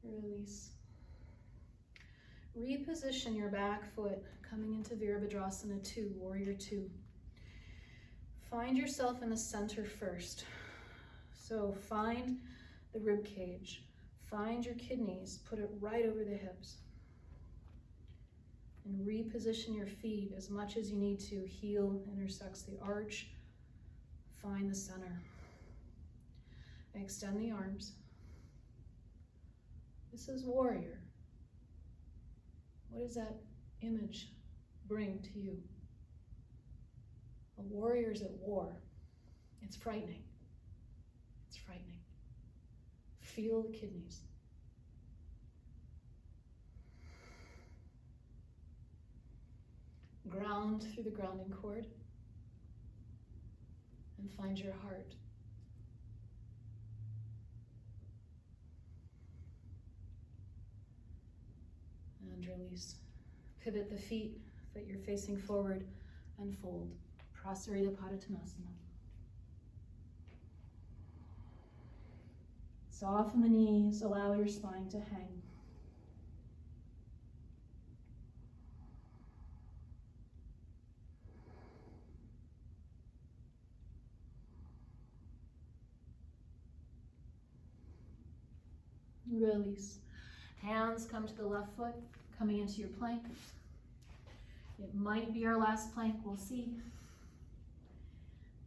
Release. Reposition your back foot, coming into Virabhadrasana Ii Warrior Ii. Find yourself in the center first. So find the rib cage. Find your kidneys, put it right over the hips. And reposition your feet as much as you need to. Heel intersects the arch. Find the center. Extend the arms. This is warrior. What does that image bring to you? A warrior's at war. It's frightening. It's frightening. Feel the kidneys. Ground through the grounding cord and find your heart. And release. Pivot the feet that you're facing forward and fold. Prasarita Padottanasana. Soften the knees, allow your spine to hang. Release. Hands come to the left foot, coming into your plank. It might be our last plank, we'll see.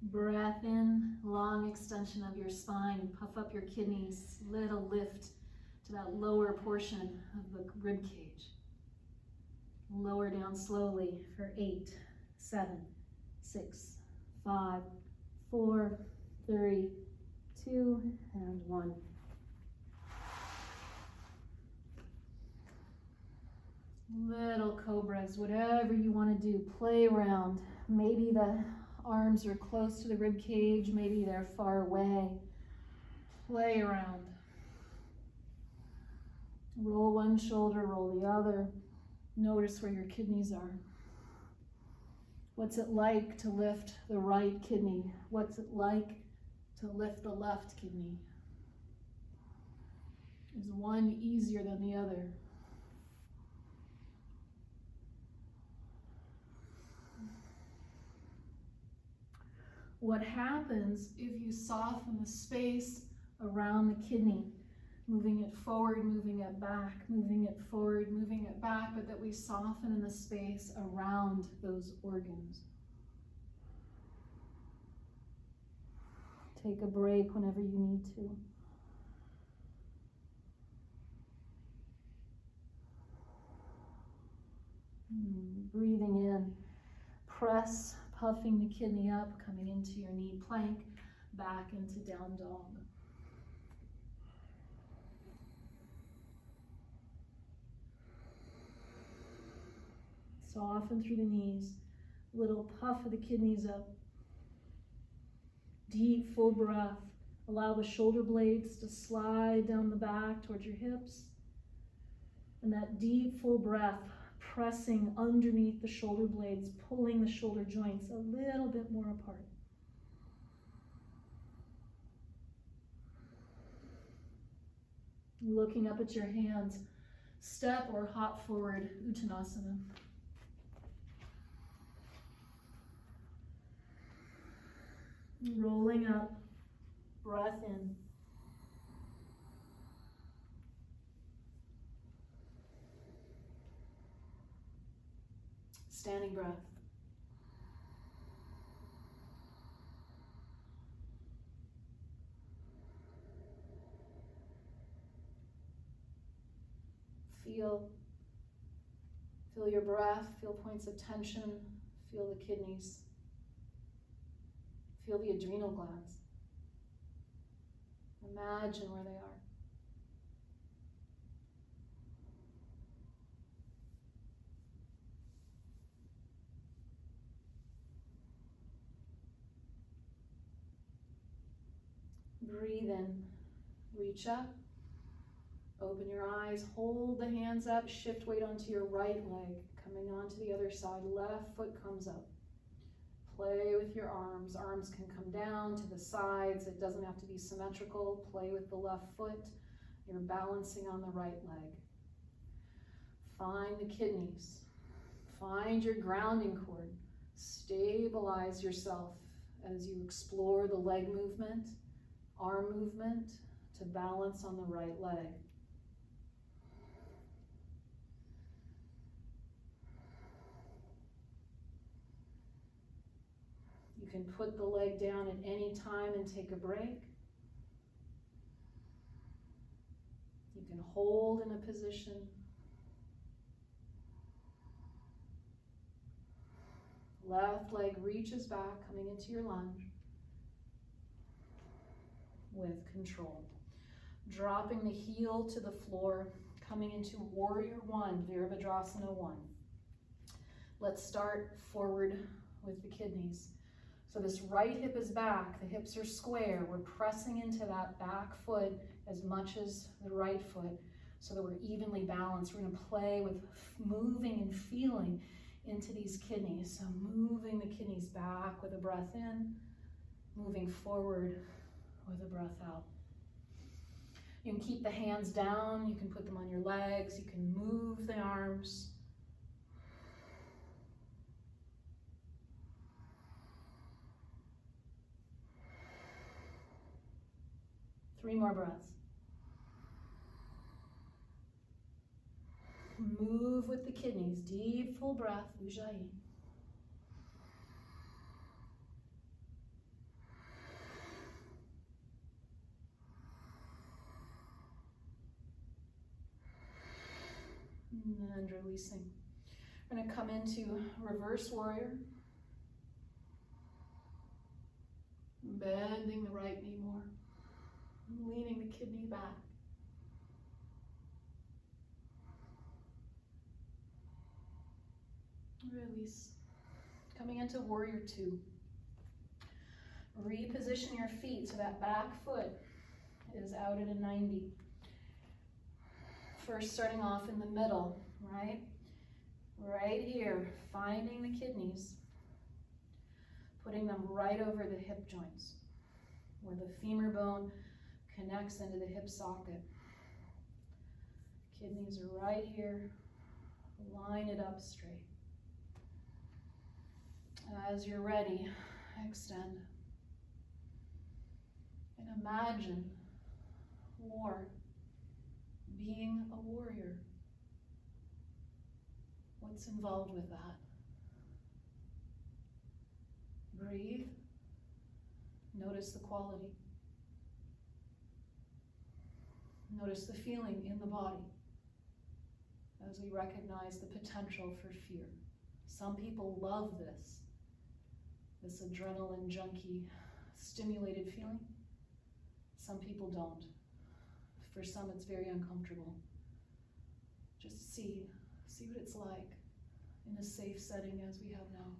Breath in, long extension of your spine. Puff up your kidneys, little lift to that lower portion of the rib cage. Lower down slowly for 8, 7, 6, 5, 4, 3, 2, and 1. Little cobras, whatever you want to do, play around. Maybe the arms are close to the rib cage, maybe they're far away. Play around. Roll one shoulder, roll the other. Notice where your kidneys are. What's it like to lift the right kidney? What's it like to lift the left kidney? Is one easier than the other? What happens if you soften the space around the kidney, moving it forward, moving it back, moving it forward, moving it back, but that we soften in the space around those organs? Take a break whenever you need to. Breathing in, press, puffing the kidney up, coming into your knee plank, back into down dog. Soften through the knees, little puff of the kidneys up. Deep, full breath. Allow the shoulder blades to slide down the back towards your hips. And that deep, full breath, pressing underneath the shoulder blades, pulling the shoulder joints a little bit more apart. Looking up at your hands, step or hop forward, Uttanasana. Rolling up, breath in. Standing breath. Feel your breath, feel points of tension, feel the kidneys, feel the adrenal glands. Imagine where they are. Breathe in, reach up, open your eyes, hold the hands up, shift weight onto your right leg, coming onto the other side, left foot comes up. Play with your arms. Arms can come down to the sides. It doesn't have to be symmetrical. Play with the left foot. You're balancing on the right leg. Find the kidneys. Find your grounding cord. Stabilize yourself as you explore the leg movement, arm movement to balance on the right leg. You can put the leg down at any time and take a break. You can hold in a position. Left leg reaches back, coming into your lunge with control. Dropping the heel to the floor, coming into Warrior I, Virabhadrasana I. Let's start forward with the kidneys. So this right hip is back, the hips are square. We're pressing into that back foot as much as the right foot so that we're evenly balanced. We're gonna play with moving and feeling into these kidneys. So moving the kidneys back with a breath in, moving forward with a breath out. You can keep the hands down, you can put them on your legs, you can move the arms. Three more breaths. Move with the kidneys. Deep, full breath. Ujjayi. And releasing. We're going to come into reverse warrior. Bending the right knee more. Leaning the kidney back. Release. Coming into Warrior II. Reposition your feet so that back foot is out at a 90. First starting off in the middle, right? Right here, finding the kidneys. Putting them right over the hip joints where the femur bone connects into the hip socket. Kidneys are right here. Line it up straight. As you're ready, extend. And imagine being a warrior. What's involved with that? Breathe. Notice the quality. Notice the feeling in the body as we recognize the potential for fear. Some people love this adrenaline junkie stimulated feeling. Some people don't. For some it's very uncomfortable. Just see what it's like in a safe setting as we have now.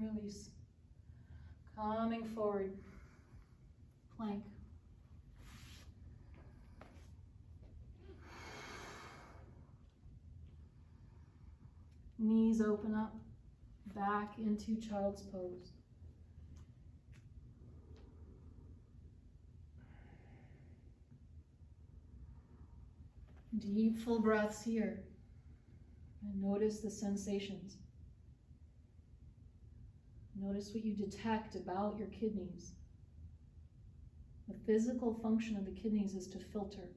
Release. Coming forward. Plank. Knees open up, back into child's pose. Deep, full breaths here. And notice the sensations. Notice what you detect about your kidneys. The physical function of the kidneys is to filter.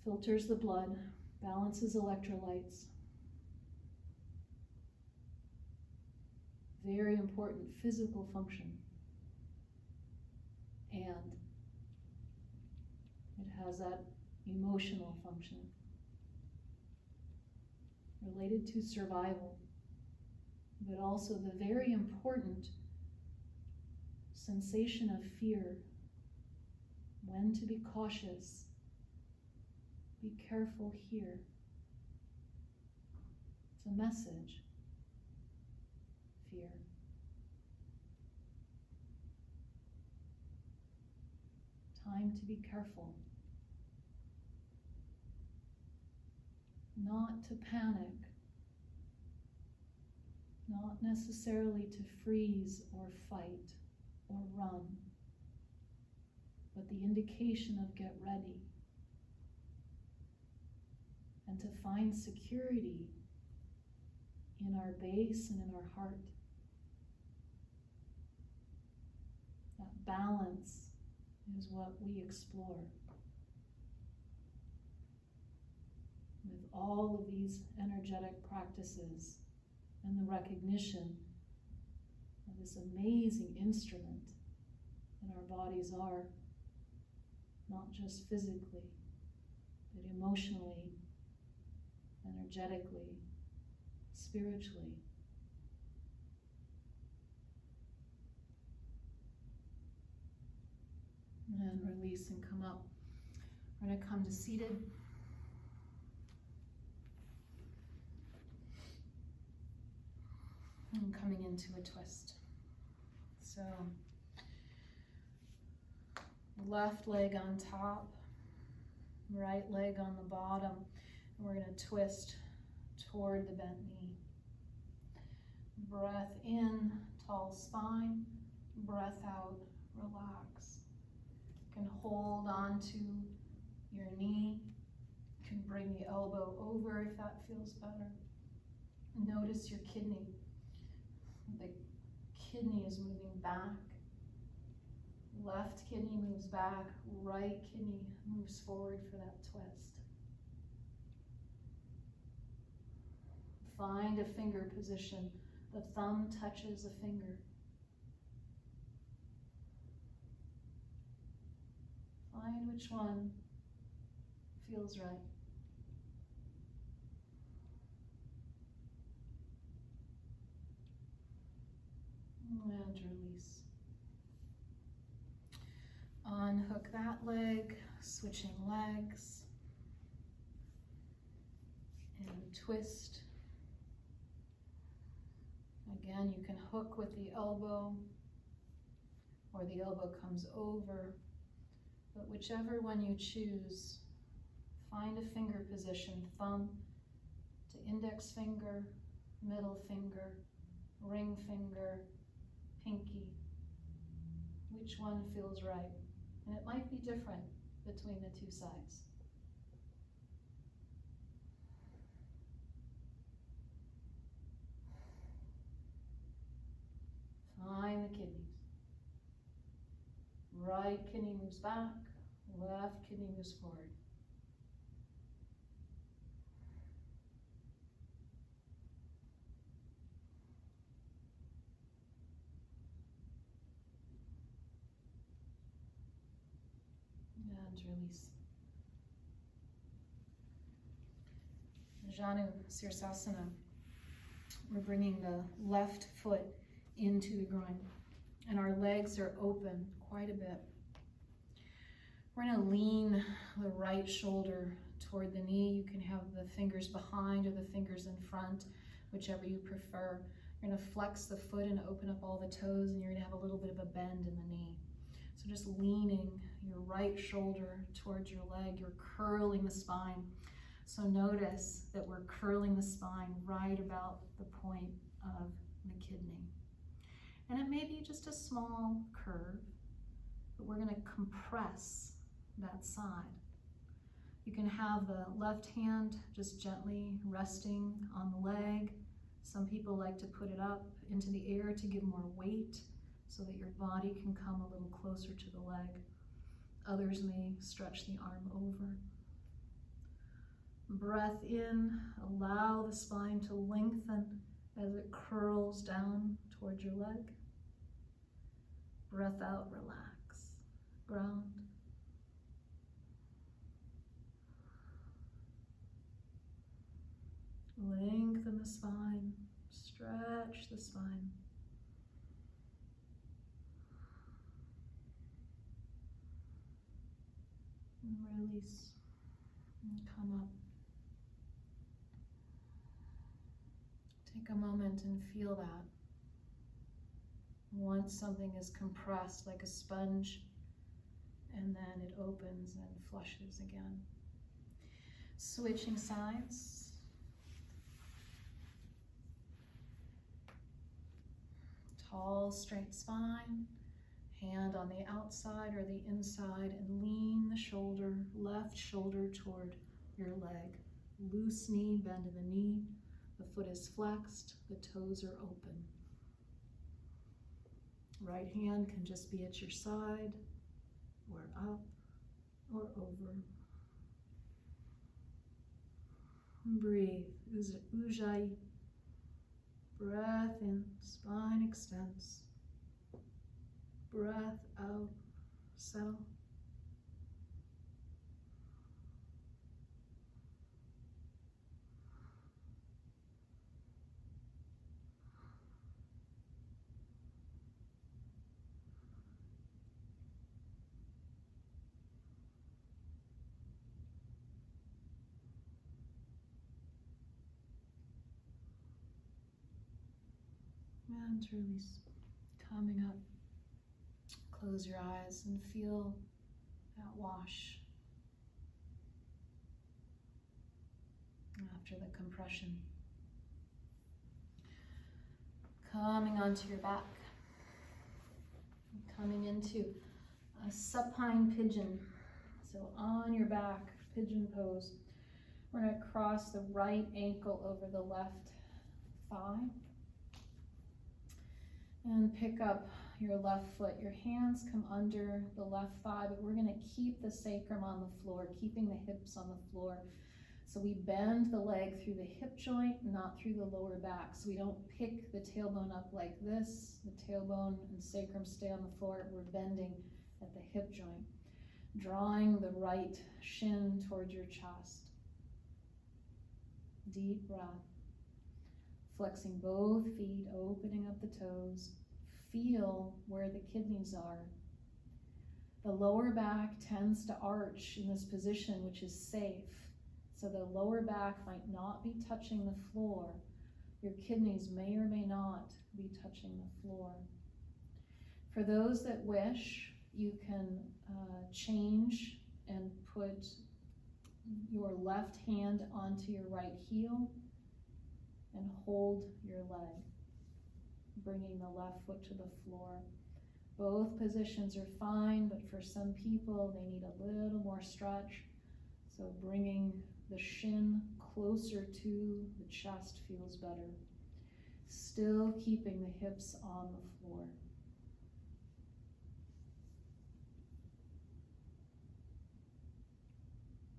Filters the blood, balances electrolytes. Very important physical function. And it has that emotional function related to survival, but also the very important sensation of fear, when to be cautious, be careful here. It's a message, fear. Time to be careful. Not to panic. Not necessarily to freeze or fight or run, but the indication of get ready. And to find security in our base and in our heart. That balance is what we explore. With all of these energetic practices and the recognition of this amazing instrument that our bodies are, not just physically, but emotionally, energetically, spiritually. And release and come up. We're going to come to seated. And coming into a twist. So, left leg on top, right leg on the bottom, and we're going to twist toward the bent knee. Breath in, tall spine. Breath out, relax. You can hold on to your knee. You can bring the elbow over if that feels better. Notice your kidney. The kidney is moving back. Left kidney moves back. Right kidney moves forward for that twist. Find a finger position. The thumb touches a finger. Find which one feels right. And release. Unhook that leg, switching legs. And twist. Again, you can hook with the elbow, or the elbow comes over. But whichever one you choose, find a finger position, thumb to index finger, middle finger, ring finger, pinky. Which one feels right? And it might be different between the two sides. Find the kidneys. Right kidney moves back, left kidney moves forward. And release. Janu Sirsasana. We're bringing the left foot into the groin, and our legs are open quite a bit. We're going to lean the right shoulder toward the knee. You can have the fingers behind or the fingers in front, whichever you prefer. You're going to flex the foot and open up all the toes, and you're going to have a little bit of a bend in the knee. So just leaning your right shoulder towards your leg, you're curling the spine. So notice that we're curling the spine right about the point of the kidney. And it may be just a small curve, but we're going to compress that side. You can have the left hand just gently resting on the leg, Some people like to put it up into the air to give more weight so that your body can come a little closer to the leg. Others may stretch the arm over. Breath in, allow the spine to lengthen as it curls down toward your leg. Breath out, relax, ground. Lengthen the spine, stretch the spine. And release, and come up. Take a moment and feel that. Once something is compressed like a sponge, and then it opens and flushes again. Switching sides. Tall, straight spine, hand on the outside or the inside, and lean the shoulder, left shoulder toward your leg. Loose knee, bend in the knee. The foot is flexed, the toes are open. Right hand can just be at your side, or up, or over. Breathe, Ujjayi. Breath in, spine extends. Breath out, settle. And release. Coming up, close your eyes and feel that wash after the compression. Coming onto your back, coming into a supine pigeon. So on your back, pigeon pose. We're going to cross the right ankle over the left thigh. And pick up your left foot. Your hands come under the left thigh, but we're going to keep the sacrum on the floor, keeping the hips on the floor. So we bend the leg through the hip joint, not through the lower back. So we don't pick the tailbone up like this. The tailbone and sacrum stay on the floor. We're bending at the hip joint. Drawing the right shin towards your chest. Deep breath. Flexing both feet, opening up the toes. Feel where the kidneys are. The lower back tends to arch in this position, which is safe. So the lower back might not be touching the floor. Your kidneys may or may not be touching the floor. For those that wish, you can change and put your left hand onto your right heel and hold your leg, bringing the left foot to the floor. Both positions are fine, but for some people, they need a little more stretch. So bringing the shin closer to the chest feels better. Still keeping the hips on the floor.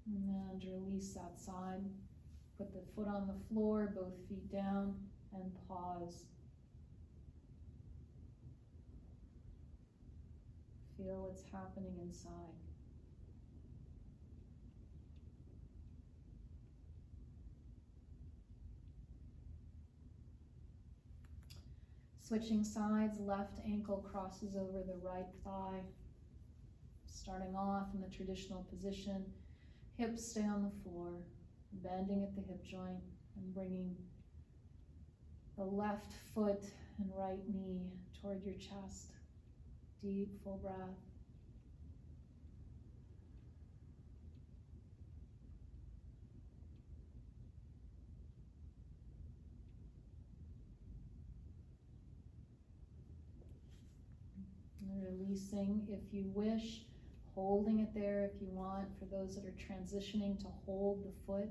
And release that side. Put the foot on the floor, both feet down, and pause. Feel what's happening inside. Switching sides, left ankle crosses over the right thigh. Starting off in the traditional position, hips stay on the floor, bending at the hip joint and bringing the left foot and right knee toward your chest. Deep, full breath. Releasing if you wish, holding it there if you want. For those that are transitioning, to hold the foot.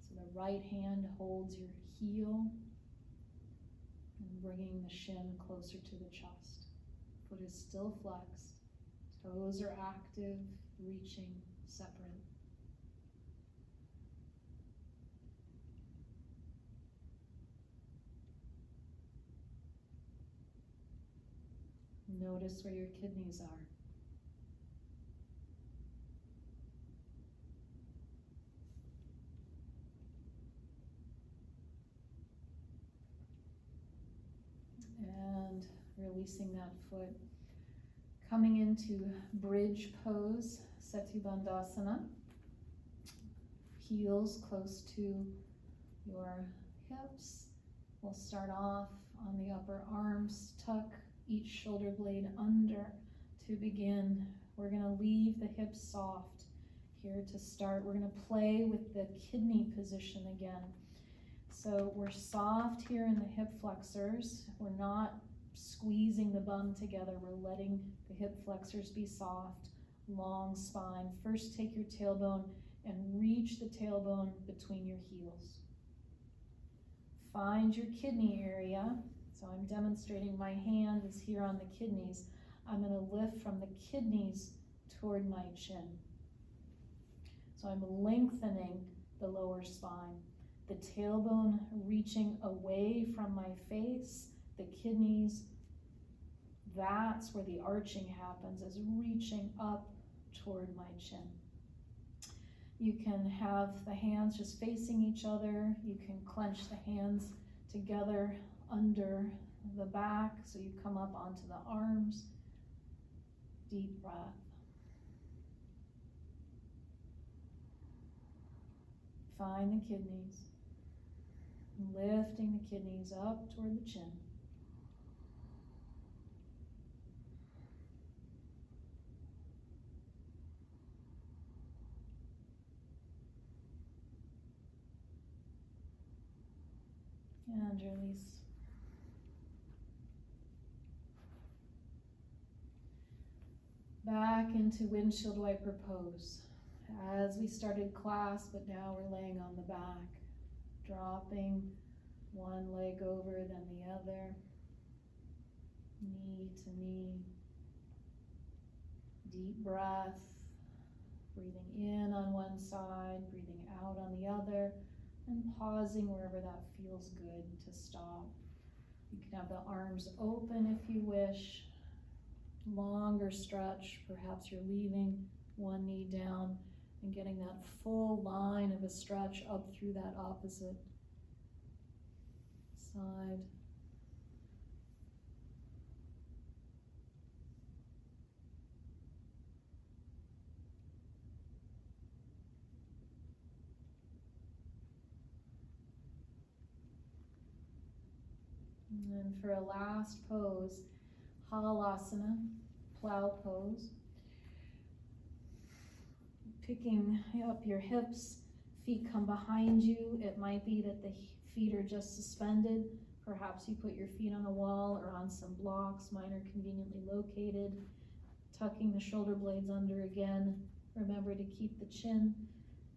So the right hand holds your heel, bringing the shin closer to the chest. Foot is still flexed. Toes are active, reaching, separate. Notice where your kidneys are. And releasing that foot. Coming into bridge pose, Setubandhasana. Heels close to your hips. We'll start off on the upper arms. Tuck each shoulder blade under to begin. We're going to leave the hips soft here to start. We're going to play with the kidney position again. So we're soft here in the hip flexors. We're not squeezing the bum together. We're letting the hip flexors be soft. Long spine. First, take your tailbone and reach the tailbone between your heels. Find your kidney area. So I'm demonstrating my hand is here on the kidneys. I'm going to lift from the kidneys toward my chin. So I'm lengthening the lower spine. The tailbone reaching away from my face. The kidneys, that's where the arching happens, is reaching up toward my chin. You can have the hands just facing each other. You can clench the hands together under the back so you come up onto the arms. Deep breath. Find the kidneys. Lifting the kidneys up toward the chin. And release. Back into windshield wiper pose. As we started class, but now we're laying on the back. Dropping one leg over, then the other. Knee to knee. Deep breath. Breathing in on one side, breathing out on the other, and pausing wherever that feels good to stop. You can have the arms open if you wish. Longer stretch, perhaps you're leaving one knee down and getting that full line of a stretch up through that opposite side. And then for a last pose, Halasana, plow pose. Picking up your hips, feet come behind you. It might be that the feet are just suspended. Perhaps you put your feet on a wall or on some blocks. Mine are conveniently located. Tucking the shoulder blades under again. Remember to keep the chin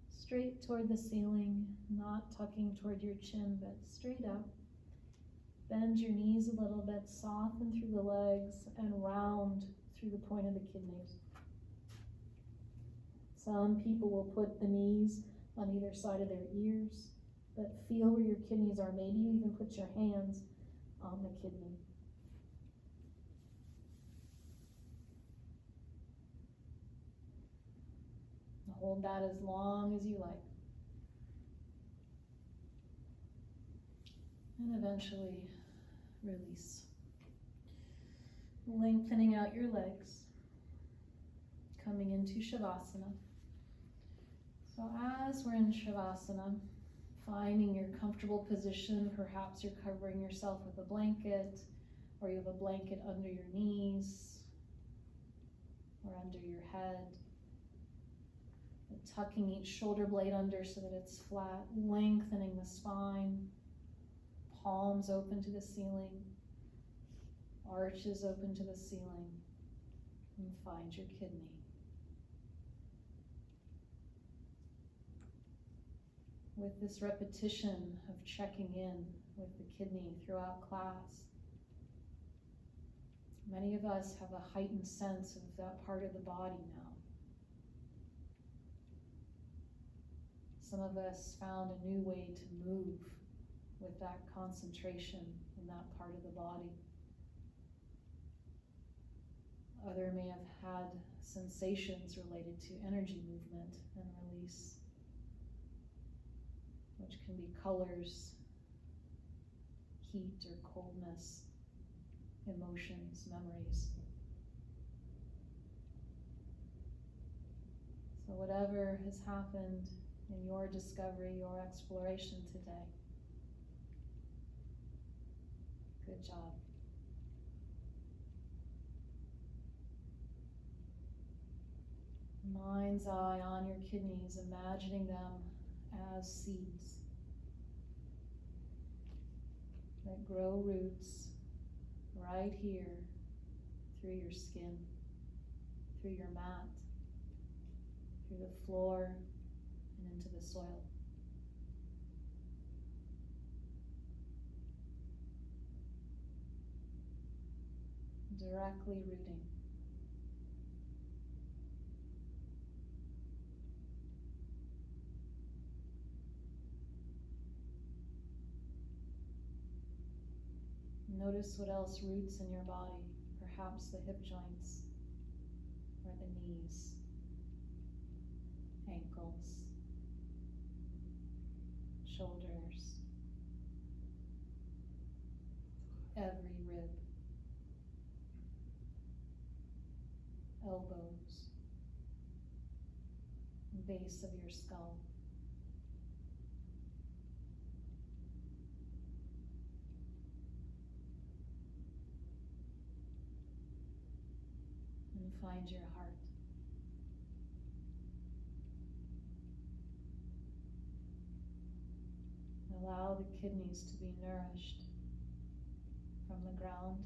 straight toward the ceiling, not tucking toward your chin, but straight up. Bend your knees a little bit, soften through the legs, and round through the point of the kidneys. Some people will put the knees on either side of their ears, but feel where your kidneys are. Maybe you even put your hands on the kidney. Hold that as long as you like. And eventually release. Lengthening out your legs. Coming into Shavasana. So as we're in Shavasana, finding your comfortable position, perhaps you're covering yourself with a blanket, or you have a blanket under your knees, or under your head. Tucking each shoulder blade under so that it's flat, lengthening the spine, palms open to the ceiling, arches open to the ceiling, and find your kidney. With this repetition of checking in with the kidney throughout class, Many of us have a heightened sense of that part of the body now. Some of us found a new way to move with that concentration in that part of the body. Other may have had sensations related to energy movement and release, which can be colors, heat or coldness, emotions, memories. So whatever has happened in your discovery, your exploration today, good job. Mind's eye on your kidneys, imagining them as seeds that grow roots right here through your skin, through your mat, through the floor, and into the soil. Directly rooting. Notice what else roots in your body, perhaps the hip joints or the knees, ankles, shoulders, every rib, elbows, base of your skull. And find your heart. Allow the kidneys to be nourished from the ground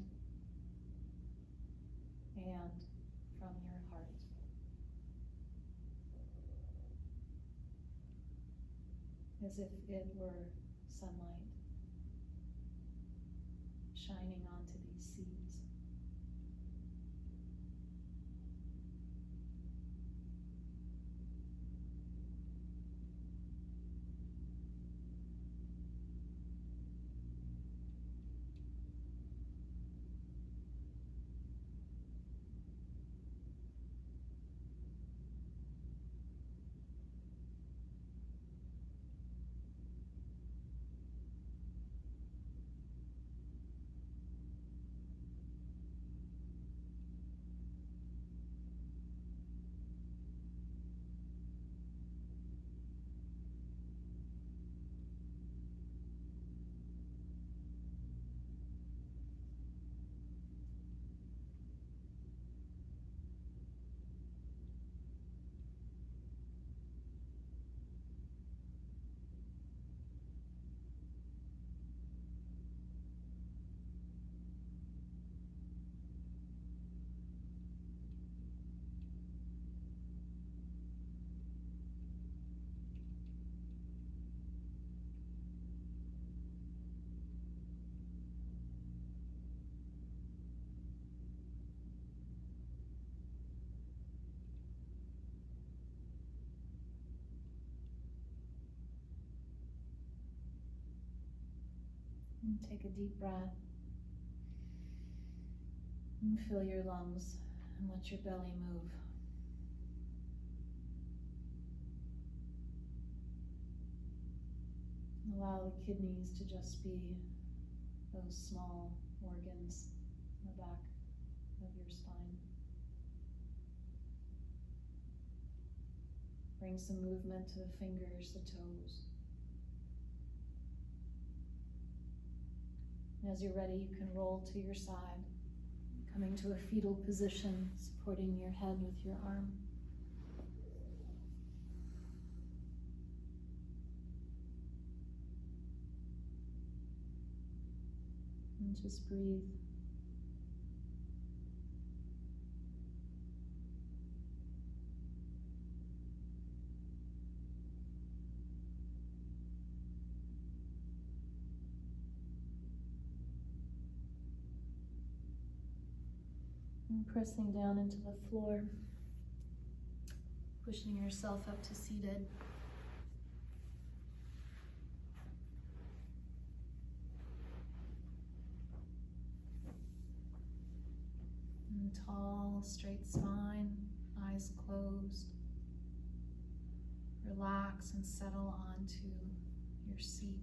and from your heart. As if it were sunlight shining onto these seeds. And take a deep breath and fill your lungs and let your belly move. Allow the kidneys to just be those small organs in the back of your spine. Bring some movement to the fingers, the toes. And as you're ready, you can roll to your side, coming to a fetal position, supporting your head with your arm. And just breathe. And pressing down into the floor, pushing yourself up to seated. And tall, straight spine, eyes closed. Relax and settle onto your seat.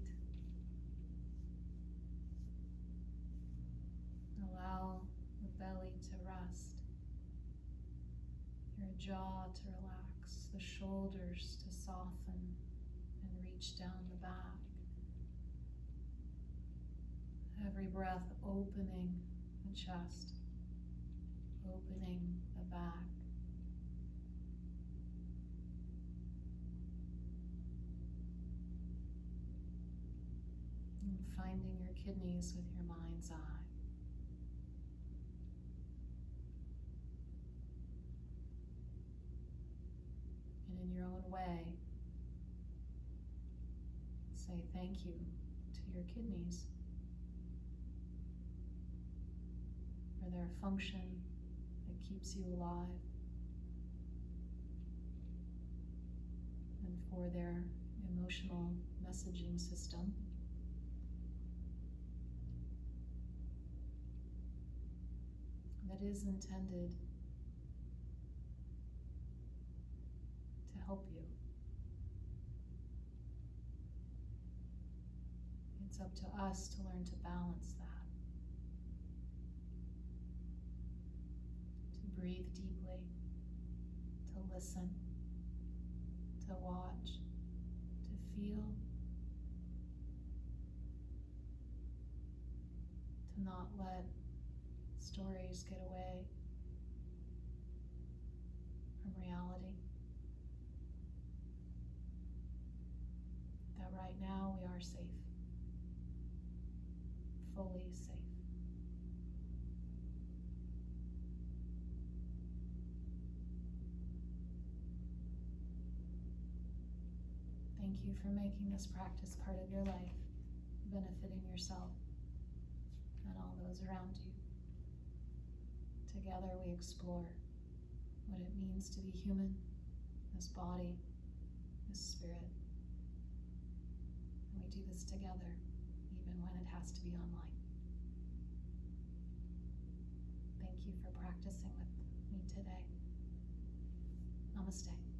Allow the belly to rest, your jaw to relax, the shoulders to soften and reach down the back. Every breath opening the chest, opening the back. And finding your kidneys with your mind's eye. And in your own way, say thank you to your kidneys for their function that keeps you alive and for their emotional messaging system. That is intended to help you. It's up to us to learn to balance that. To breathe deeply, to listen, to watch, to feel, to not let stories get away from reality. That right now we are safe, fully safe. Thank you for making this practice part of your life, benefiting yourself and all those around you. Together we explore what it means to be human, this body, this spirit. And we do this together, even when it has to be online. Thank you for practicing with me today. Namaste.